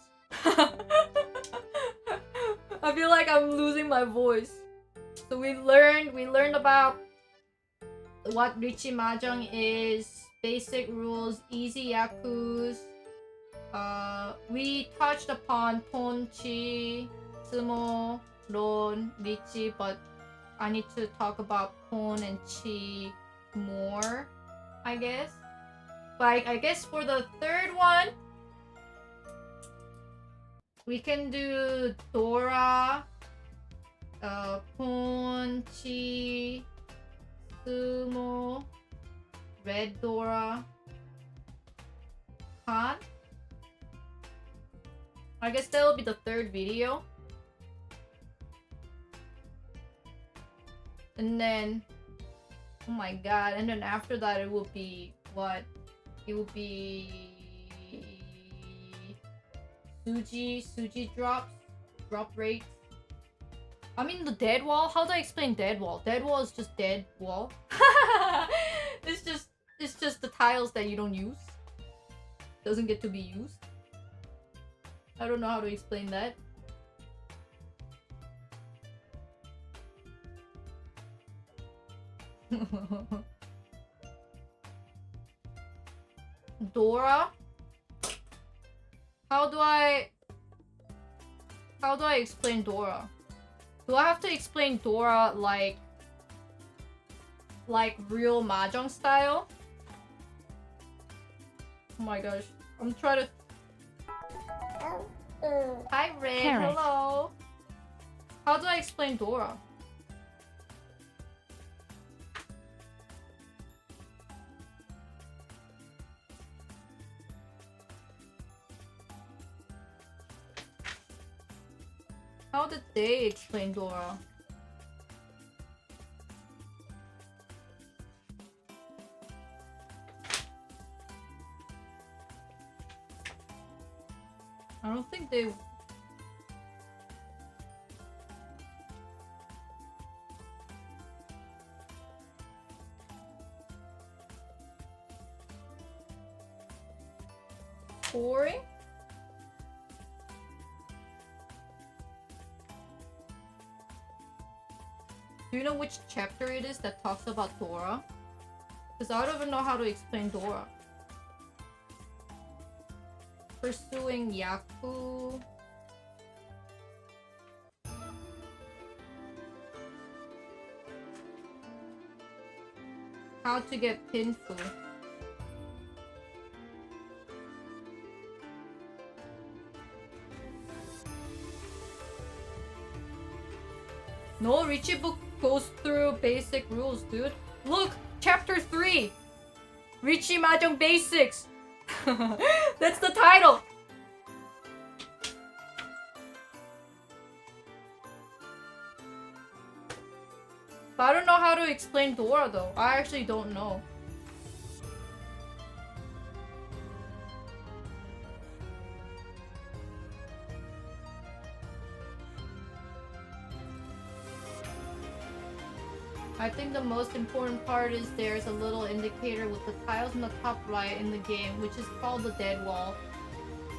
I feel like I'm losing my voice. So we learned about what Riichi Mahjong is, basic rules, easy yakus. We touched upon Pon, Chi, Sumo, Ron, Riichi, but I need to talk about Pon and Chi more, I guess. But I guess for the third one, we can do Dora, Pon, Chi, Sumo, Red Dora, Han. I guess that will be the third video. And then, oh my god, and then after that it will be what? It will be Suji drop rates. I mean the dead wall. How do I explain dead wall? Dead wall is just dead wall. It's just the tiles that you don't use. Doesn't get to be used. I don't know how to explain that. Dora? How do I explain Dora? Do I have to explain Dora like real Mahjong style? Oh my gosh. I'm trying to... Hi Red, Carrot. hello. How do I explain Dora? How did they explain Dora? I don't think they... Scoring? Do you know which chapter it is that talks about Dora? Because I don't even know how to explain Dora. Pursuing Yaku. How to get Pinpo. No, Riichi book goes through basic rules, dude. Look, chapter 3. Riichi Mahjong Basics. That's the title. But I don't know how to explain Dora though. I actually don't know. I think the most important part is there's a little indicator with the tiles in the top right in the game, which is called the dead wall.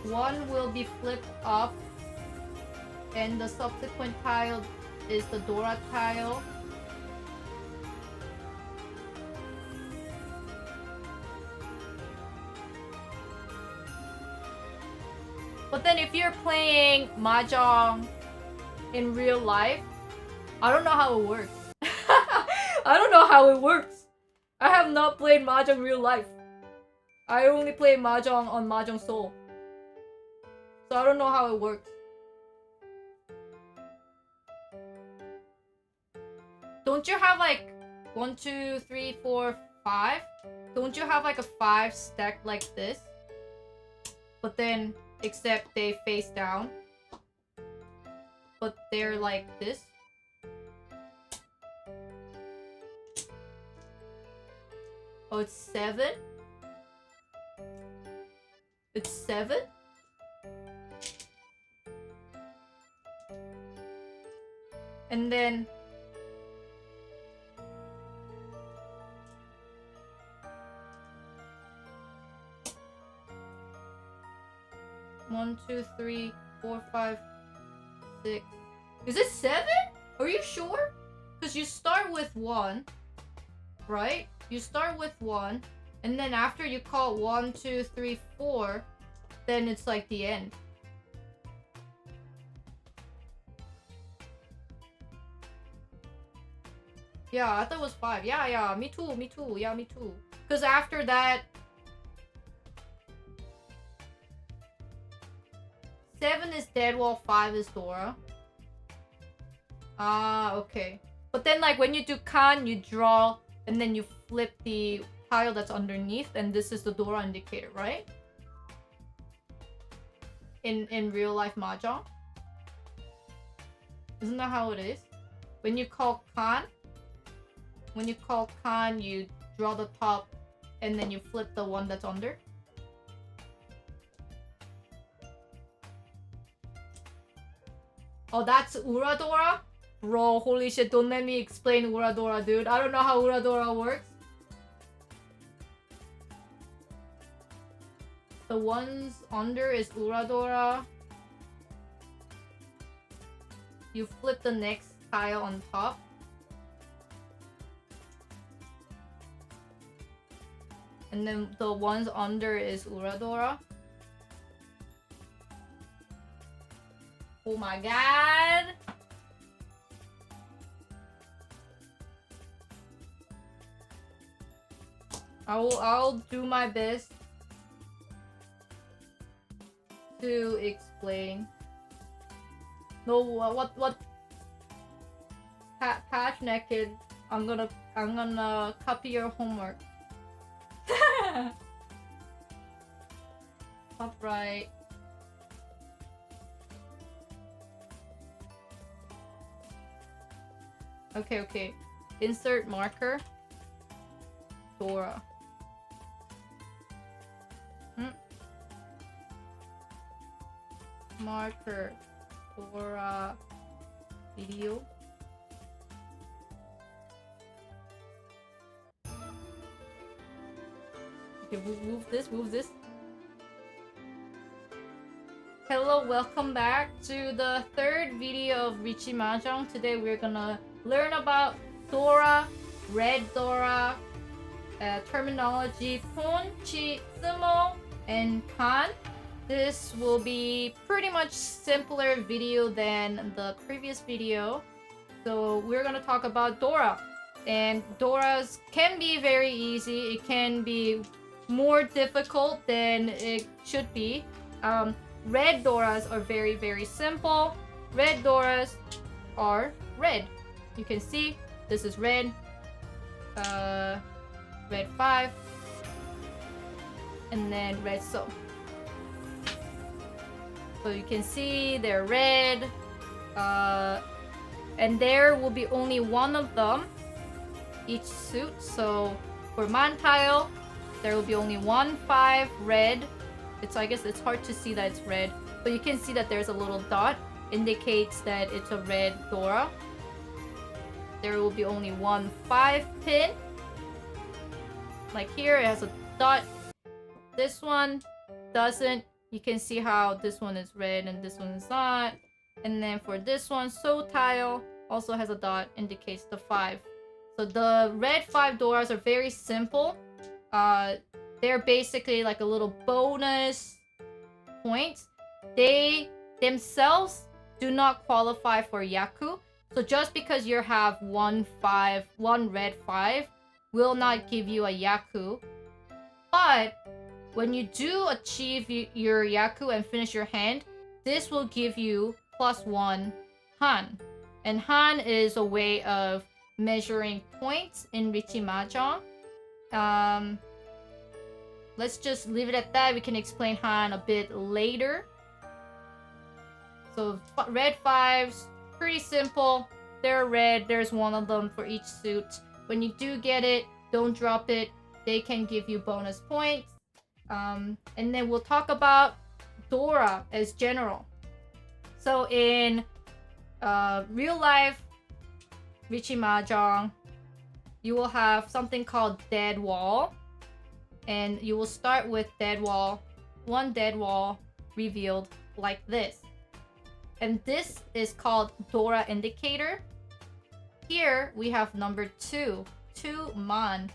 One will be flipped up, and the subsequent tile is the Dora tile. But then if you're playing Mahjong in real life, I don't know how it works. I don't know how it works. I have not played Mahjong real life. I only play Mahjong on Mahjong Soul. So I don't know how it works. Don't you have like 1, 2, 3, 4, 5? Don't you have like a 5 stacked like this? But then, except they face down. But they're like this. Oh, it's 7? It's 7? And then... One, 2, 3, 4, 5, 6. Is it 7? Are you sure? Because you start with 1, right? You start with 1, and then after you call 1, 2, 3, 4, then it's like the end. Yeah, I thought it was 5. Yeah, me too. Yeah, me too. Because after that... 7 is dead wall, 5 is Dora. Ah, okay. But then like when you do Khan, you draw, and then you flip the tile that's underneath, and this is the Dora indicator, right? In real life Mahjong? Isn't that how it is? When you call Khan, you draw the top, and then you flip the one that's under. Oh, that's Uradora? Bro, holy shit, don't let me explain Uradora, dude. I don't know how Uradora works. The ones under is Uradora. You flip the next tile on top. And then the ones under is Uradora. Oh my god! I'll do my best to explain. No, what? Patch naked. I'm gonna copy your homework. Upright. Okay. Insert marker. Dora. Marker. Dora. Video. Okay, move this. Hello, welcome back to the third video of Riichi Mahjong. Today we're gonna learn about Dora, Red Dora, terminology, Pon, Chi, Sumo, and Kan. This will be pretty much simpler video than the previous video. So we're gonna talk about Dora. And Doras can be very easy. It can be more difficult than it should be. Red Doras are very, very simple. Red Doras are red. you can see this is red. Red 5. And then red so. So you can see they're red. And there will be only one of them each suit. So for man tile, there will be only 1 5 red. I guess it's hard to see that it's red, but you can see that there's a little dot, indicates that it's a red Dora. There will be only 1 5 pin. Like here, it has a dot. This one doesn't. You can see how this one is red and this one is not. And then for this one, so tile also has a dot, indicates the 5. So the red 5 Doras are very simple. They're basically like a little bonus points. They themselves do not qualify for Yaku. So just because you have 1 red 5 will not give you a Yaku. But when you do achieve your Yaku and finish your hand, this will give you +1 Han. And Han is a way of measuring points in Riichi Mahjong. Let's just leave it at that. We can explain Han a bit later. So red 5s, pretty simple. They're red. There's one of them for each suit. When you do get it, don't drop it. They can give you bonus points. And then we'll talk about Dora as general. So in real life Riichi Mahjong, you will have something called dead wall. And you will start with dead wall, 1 dead wall revealed like this. And this is called Dora Indicator. Here we have number 2 man.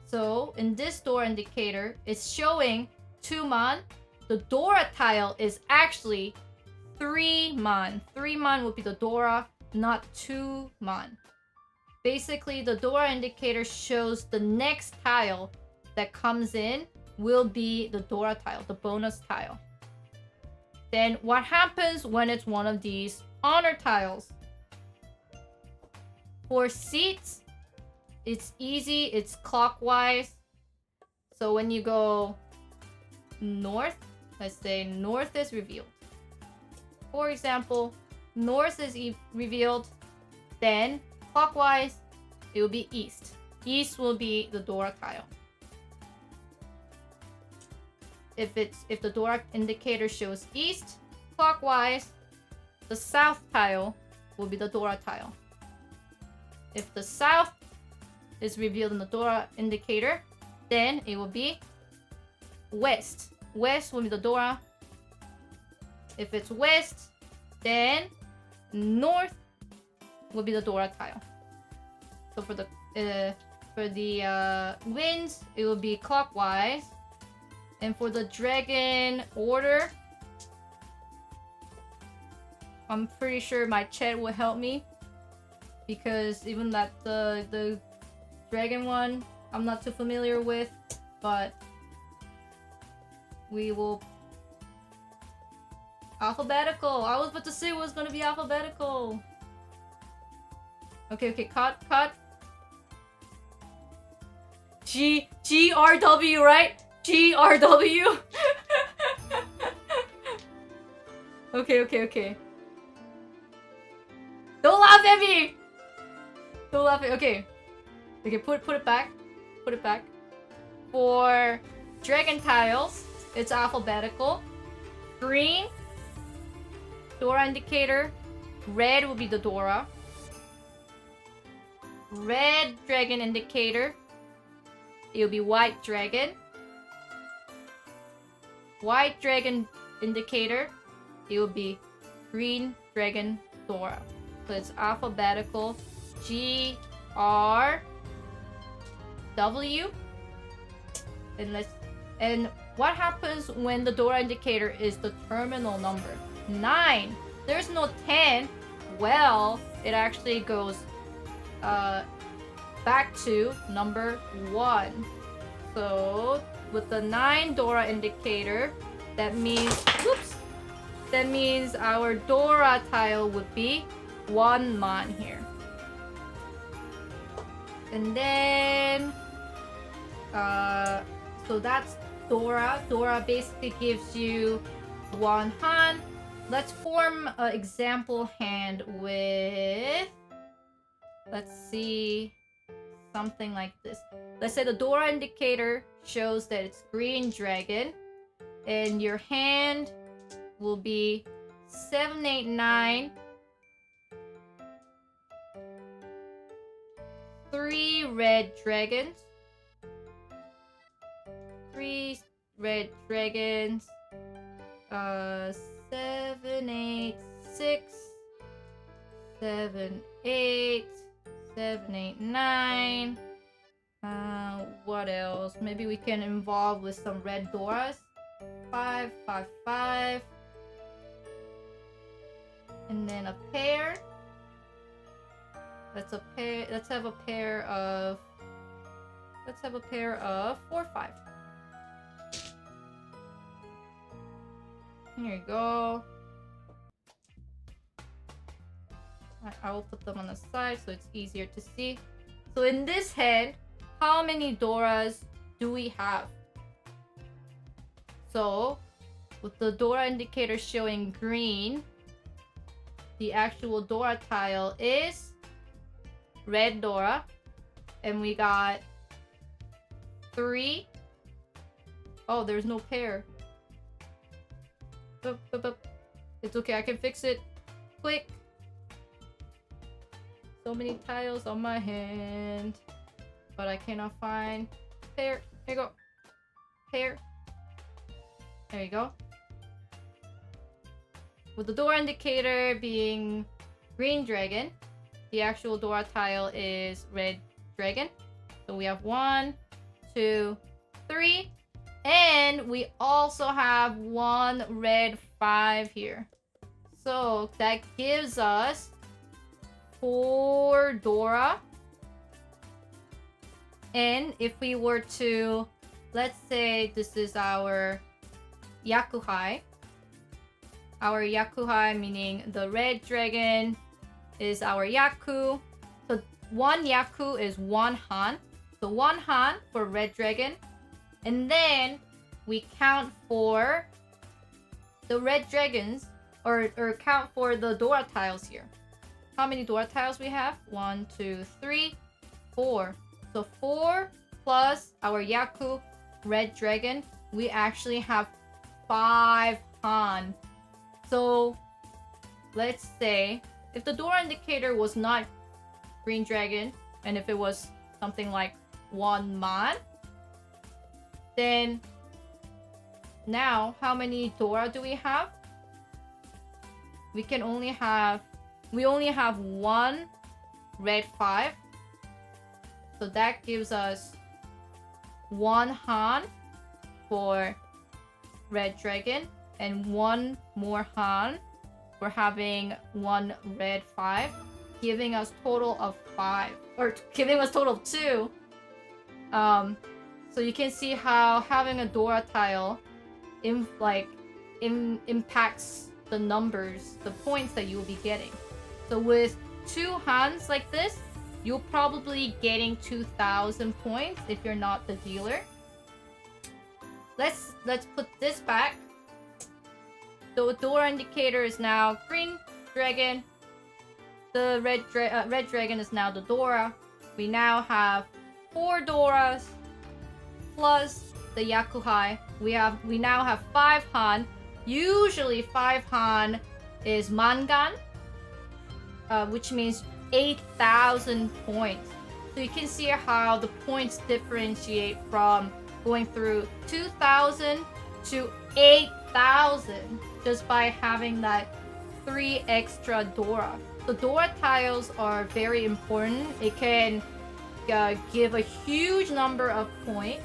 So in this Dora Indicator, it's showing 2 man. The Dora tile is actually 3 man. 3 man would be the Dora, not 2 man. Basically, the Dora Indicator shows the next tile that comes in will be the Dora tile, the bonus tile. Then what happens when it's one of these honor tiles? For seats, it's easy, it's clockwise. So when you go north, let's say north is revealed. For example, north is revealed, then clockwise, it will be east. East will be the Dora tile. If the Dora Indicator shows east, clockwise, the south tile will be the Dora tile. If the south is revealed in the Dora Indicator, then it will be west. West will be the Dora. If it's west, then north will be the Dora tile. So for the winds, it will be clockwise. And for the dragon order, I'm pretty sure my chat will help me, because even that the dragon one I'm not too familiar with, but we will alphabetical. I was about to say it was gonna be alphabetical. Okay, cut. GRW, right? GRW. Okay. Don't laugh at me. Don't laugh at. Okay, put it back. Put it back. For dragon tiles, it's alphabetical. Green, Dora Indicator. Red will be the Dora. Red dragon indicator. It will be white dragon. White dragon indicator. It will be green dragon Dora. So it's alphabetical. G R W. And what happens when the Dora Indicator is the terminal number? 9. There's no 10. Well, it actually goes back to number 1. So with the 9 Dora Indicator, that means our Dora tile would be 1 man here. And then so that's Dora. Dora basically gives you 1 Han. Let's form an example hand with, let's see, something like this. Let's say the Dora indicator shows that it's green dragon, and your hand will be 7, 8, 9, 3 red dragons, 3 red dragons, 7, 8, 6, 7, 8, 7, 8, 9. What else? Maybe we can involve with some red Doras. 5, 5, 5. And then a pair. Let's have a pair of 4, 5. Here you go. I will put them on the side so it's easier to see. So in this hand, how many Doras do we have? So with the Dora indicator showing green, the actual Dora tile is red Dora, and we got 3. Oh, there's no pair. It's okay, I can fix it quick. So many tiles on my hand, but I cannot find pair. Here you go. Pair. There you go. With the Dora indicator being green dragon, the actual Dora tile is red dragon. So we have 1, 2, 3. And we also have 1 red 5 here. So that gives us 4 Dora. And if we were to, let's say this is our Yakuhai. Our Yakuhai, meaning the red dragon, is our Yaku. So 1 Yaku is 1 Han. So 1 Han for red dragon. And then we count for the red dragons, or count for the Dora tiles here. How many Dora tiles we have? 1, 2, 3, 4. So 4 plus our Yaku red dragon, we actually have 5 Han. So let's say if the Dora indicator was not green dragon, and if it was something like 1 Man, then now how many Dora do we have? We only have 1 red 5. So that gives us 1 Han for red dragon, and 1 more Han for having 1 red 5, giving us total of 5, or giving us total of 2. So you can see how having a Dora tile impacts the numbers, the points that you'll be getting. So with 2 Hans like this, you're probably getting 2,000 points if you're not the dealer. Let's put this back. The Dora indicator is now green dragon. The red dragon is now the Dora. We now have 4 Doras plus the Yakuhai. We now have 5 Han. Usually 5 Han is Mangan, which means 8,000 points. So you can see how the points differentiate from going through 2,000 to 8,000 just by having that 3 extra Dora. So Dora tiles are very important. It can give a huge number of points.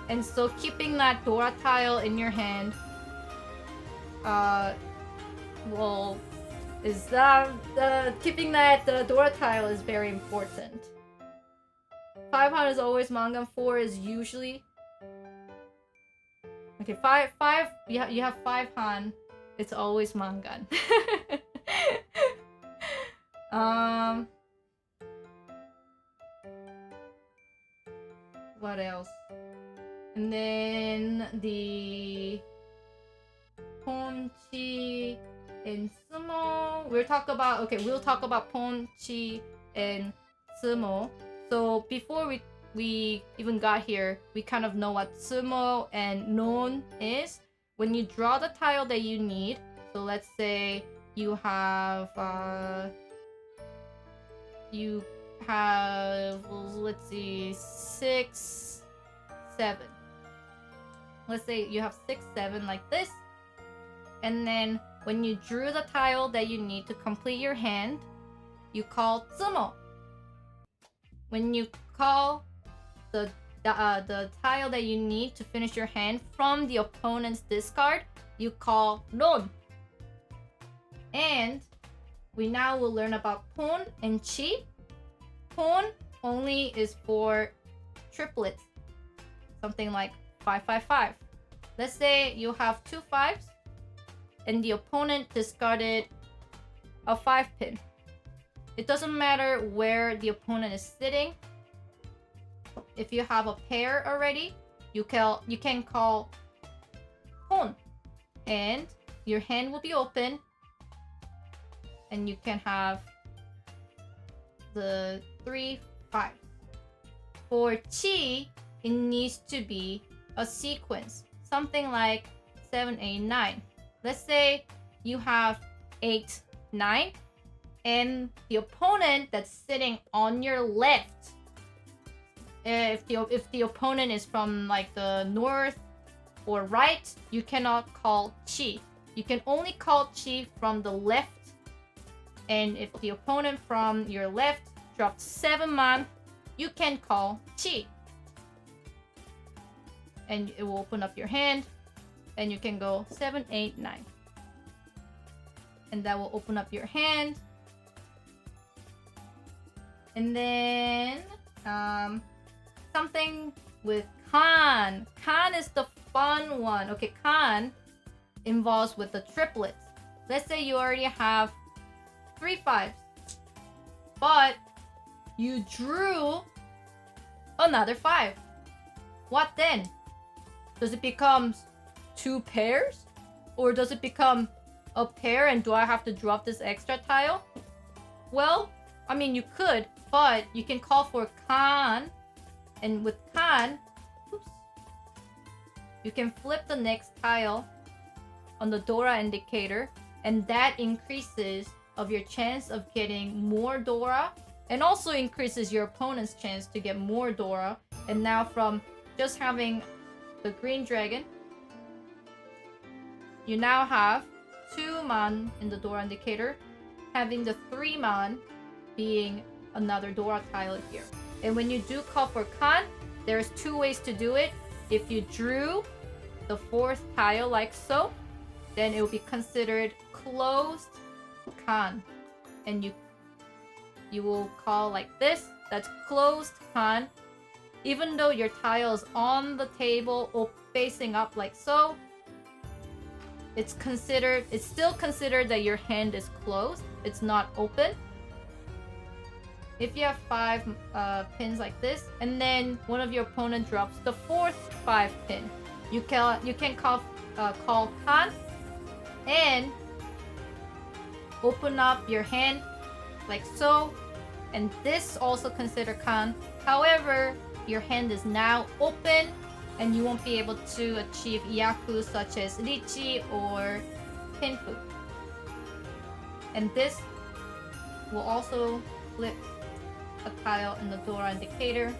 And so keeping that Dora tile in your hand keeping that Dora tile is very important. 5 Han is always Mangan. 4 is usually okay. 5. You have 5 Han. It's always Mangan. What else? And then the Ponchi and Sumo. We'll talk about Ponchi and Sumo. So before we even got here, we kind of know what Sumo and Non is. When you draw the tile that you need, so let's say you have let's see, 6, 7. Let's say you have 6, 7 like this. And then when you drew the tile that you need to complete your hand, you call Tsumo. When you call the tile that you need to finish your hand from the opponent's discard, you call Ron. And we now will learn about Pon and Chi. Pon only is for triplets, something like 5, 5, 5. Let's say you have 2 5s and the opponent discarded a 5-pin. It doesn't matter where the opponent is sitting. If you have a pair already, you can call Pon, and your hand will be open, and you can have the 3 5. For Chi, it needs to be a sequence, something like 7 8 9. Let's say you have 8 9, and the opponent that's sitting on your left, if the opponent is from like the north or right, you cannot call Chi. You can only call Chi from the left. And if the opponent from your left dropped 7 man, you can call Chi. And it will open up your hand, and you can go 7 8 9. And that will open up your hand. And then something with Kan. Kan is the fun one. Okay, Kan involves with the triplets. Let's say you already have 3 5s, but you drew another 5. What then? Does it become 2 pairs? Or does it become a pair, and do I have to drop this extra tile? Well, I mean, you could, but you can call for Kan. And with Kan, you can flip the next tile on the Dora indicator, and that increases of your chance of getting more Dora, and also increases your opponent's chance to get more Dora. And now from just having the green dragon, you now have 2 man in the Dora indicator, having the 3 man being another Dora tile here. And when you do call for Kan, there's 2 ways to do it. If you drew the 4th tile like so, then it will be considered closed Kan. And you will call like this. That's closed Kan. Even though your tile is on the table or facing up like so, it's still considered that your hand is closed. It's not open. If you have 5 pins like this, and then one of your opponent drops the 4th 5 pin, you can call Kan and open up your hand like so, and this also considered Kan. However, your hand is now open, and you won't be able to achieve Yaku such as Riichi or Pinpo. And this will also flip a tile in the Dora indicator.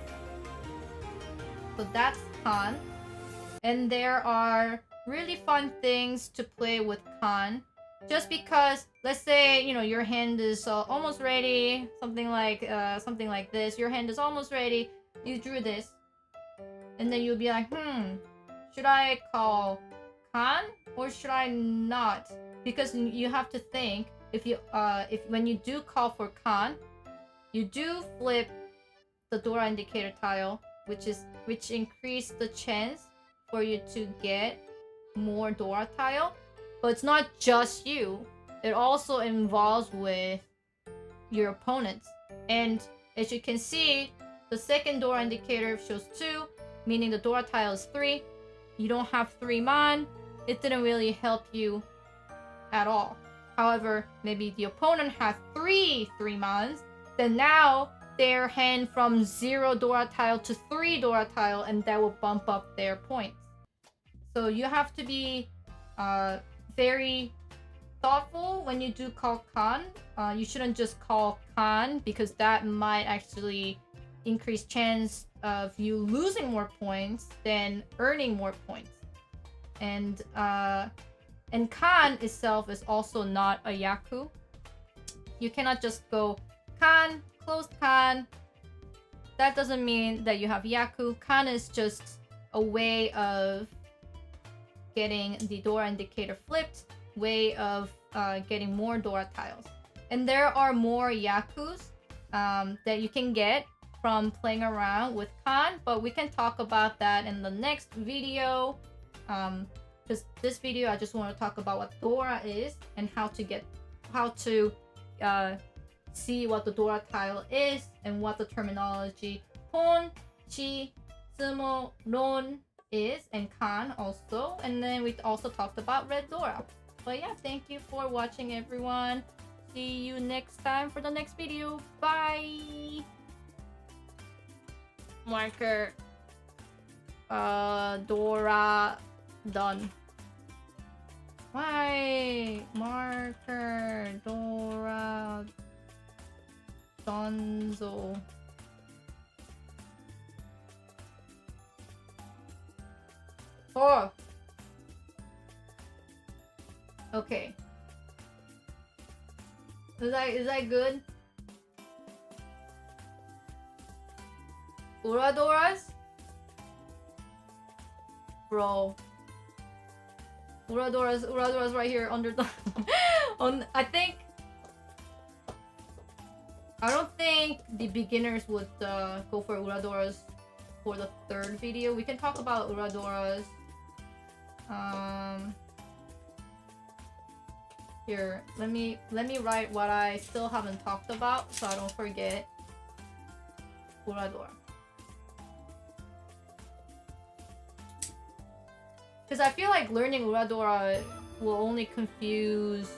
So that's Kan. And there are really fun things to play with Kan. Just because, let's say, your hand is almost ready, something like this. Your hand is almost ready. You drew this, and then you'll be like, should I call Kan or should I not? Because you have to think, if when you do call for Kan, you do flip the Dora indicator tile, which increase the chance for you to get more Dora tile. But it's not just you. It also involves with your opponents. And as you can see, the second Dora indicator shows 2, meaning the Dora tile is 3. You don't have 3 mon. It didn't really help you at all. However, maybe the opponent has 3 mons, then now their hand from 0 Dora tile to 3 Dora tile, and that will bump up their points. So you have to be very thoughtful when you do call Khan. You shouldn't just call Khan, because that might actually increase chance of you losing more points than earning more points. And Khan itself is also not a Yaku. You cannot just go Khan, closed Khan. That doesn't mean that you have Yaku. Khan is just a way of getting the Dora indicator flipped, way of getting more Dora tiles. And there are more Yakus that you can get from playing around with Khan, but we can talk about that in the next video. Because this video, I just want to talk about what Dora is and how to see what the Dora tile is and what the terminology Pon, Chi, Sumo, Ron is, and Khan also. And then we also talked about Red Dora. But yeah, thank you for watching, everyone. See you next time for the next video. Bye! Marker. Dora. Done. Why? Marker. Dora. Donzo. Oh! Okay. Is that good? Uradoras? Bro. Uradoras right here under the I don't think the beginners would go for Uradoras for the 3rd video. We can talk about Uradoras. Here, let me write what I still haven't talked about so I don't forget. Uradora. Because I feel like learning Uradora will only confuse...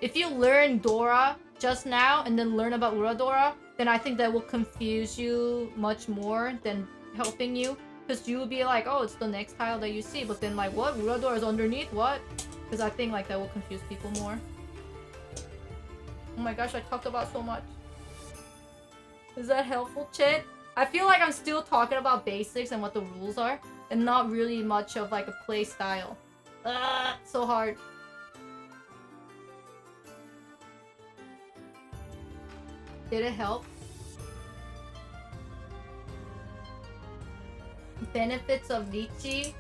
If you learn Dora just now and then learn about Uradora, then I think that will confuse you much more than helping you. Because you will be like, oh, it's the next tile that you see. But then like, what? Uradora is underneath? What? Because I think like that will confuse people more. Oh my gosh, I talked about so much. Is that helpful, chat? I feel like I'm still talking about basics and what the rules are, and not really much of like a play style. So hard. Did it help? Benefits of Riichi.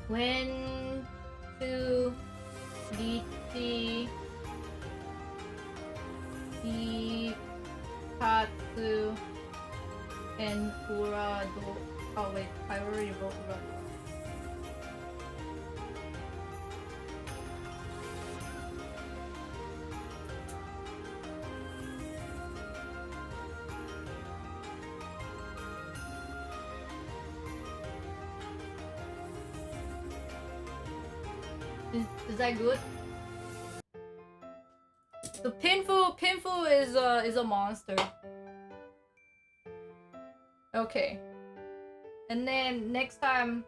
When to Riichi Hikatsu and Urado. Oh wait, I already wrote Urado. Is that good? The Pinpo is a monster. Okay. And then next time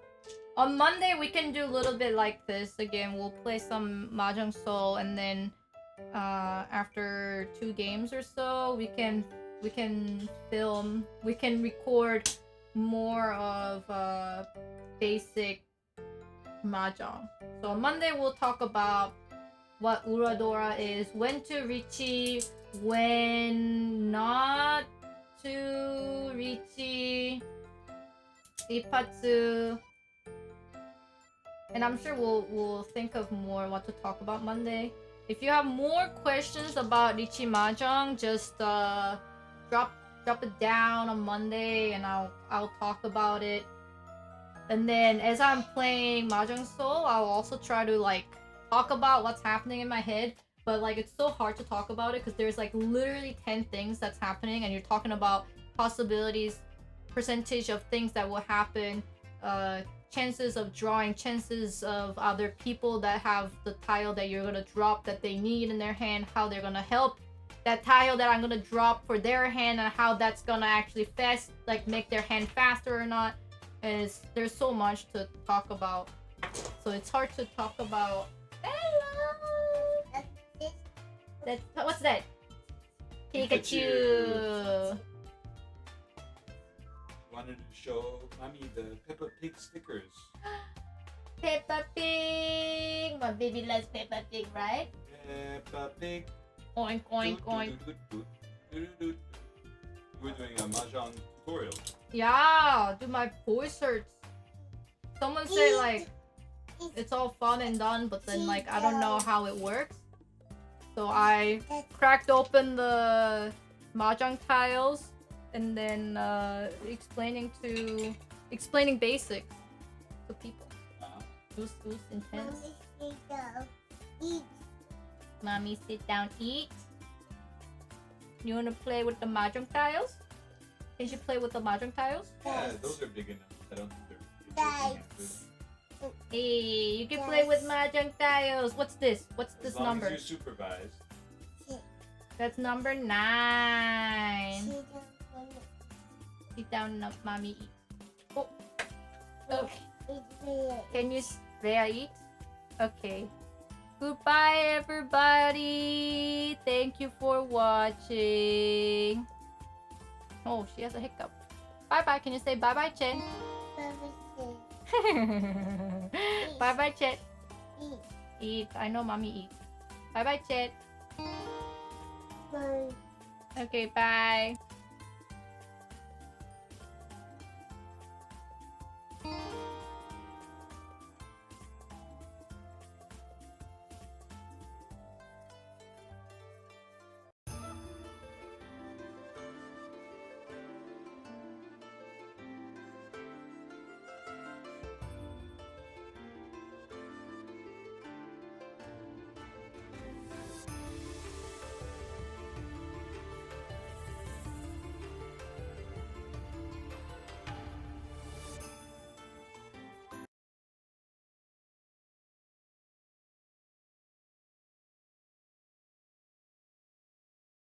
on Monday we can do a little bit like this again. We'll play some Mahjong Soul, and then after 2 games or so we can record more of basic Mahjong. So on Monday we'll talk about what Uradora is, when to Riichi, when not to Riichi, Ipatsu, and I'm sure we'll think of more what to talk about Monday. If you have more questions about Riichi Mahjong, just drop it down on Monday and I'll talk about it. And then as I'm playing Mahjong Soul, I'll also try to like talk about what's happening in my head. But like it's so hard to talk about it because there's like literally 10 things that's happening and you're talking about possibilities, percentage of things that will happen, chances of drawing, chances of other people that have the tile that you're gonna drop that they need in their hand, how they're gonna help that tile that I'm gonna drop for their hand, and how that's gonna actually make their hand faster or not. And there's so much to talk about, so it's hard to talk about. Hello. What's that? Pikachu. Wanted to show Mommy the Peppa Pig stickers. Peppa Pig. My baby loves Peppa Pig, right? Peppa Pig. Oink, oink, oink. We're doing a Mahjong tutorial. Yeah, dude, my voice hurts. Someone said like it's all fun and done, but then like I don't know how it works. So I cracked open the Mahjong tiles and then explaining basics to people. It was intense. Mommy, sit down, eat. You wanna play with the Mahjong tiles? Can you play with the Mahjong tiles? Yeah, those are big enough. I don't think they're big enough. Hey, you can play with Mahjong tiles. What's this? What's this number? As long as you're supervised. That's number 9. Sit down, mommy, eat. Oh. Okay. Can you Rhea eat? Okay. Goodbye, everybody. Thank you for watching. Oh, she has a hiccup. Bye-bye. Can you say bye-bye, Chen? Bye-bye, Chet. Eat. I know mommy eats. Bye-bye, Chet. Bye. Okay, bye.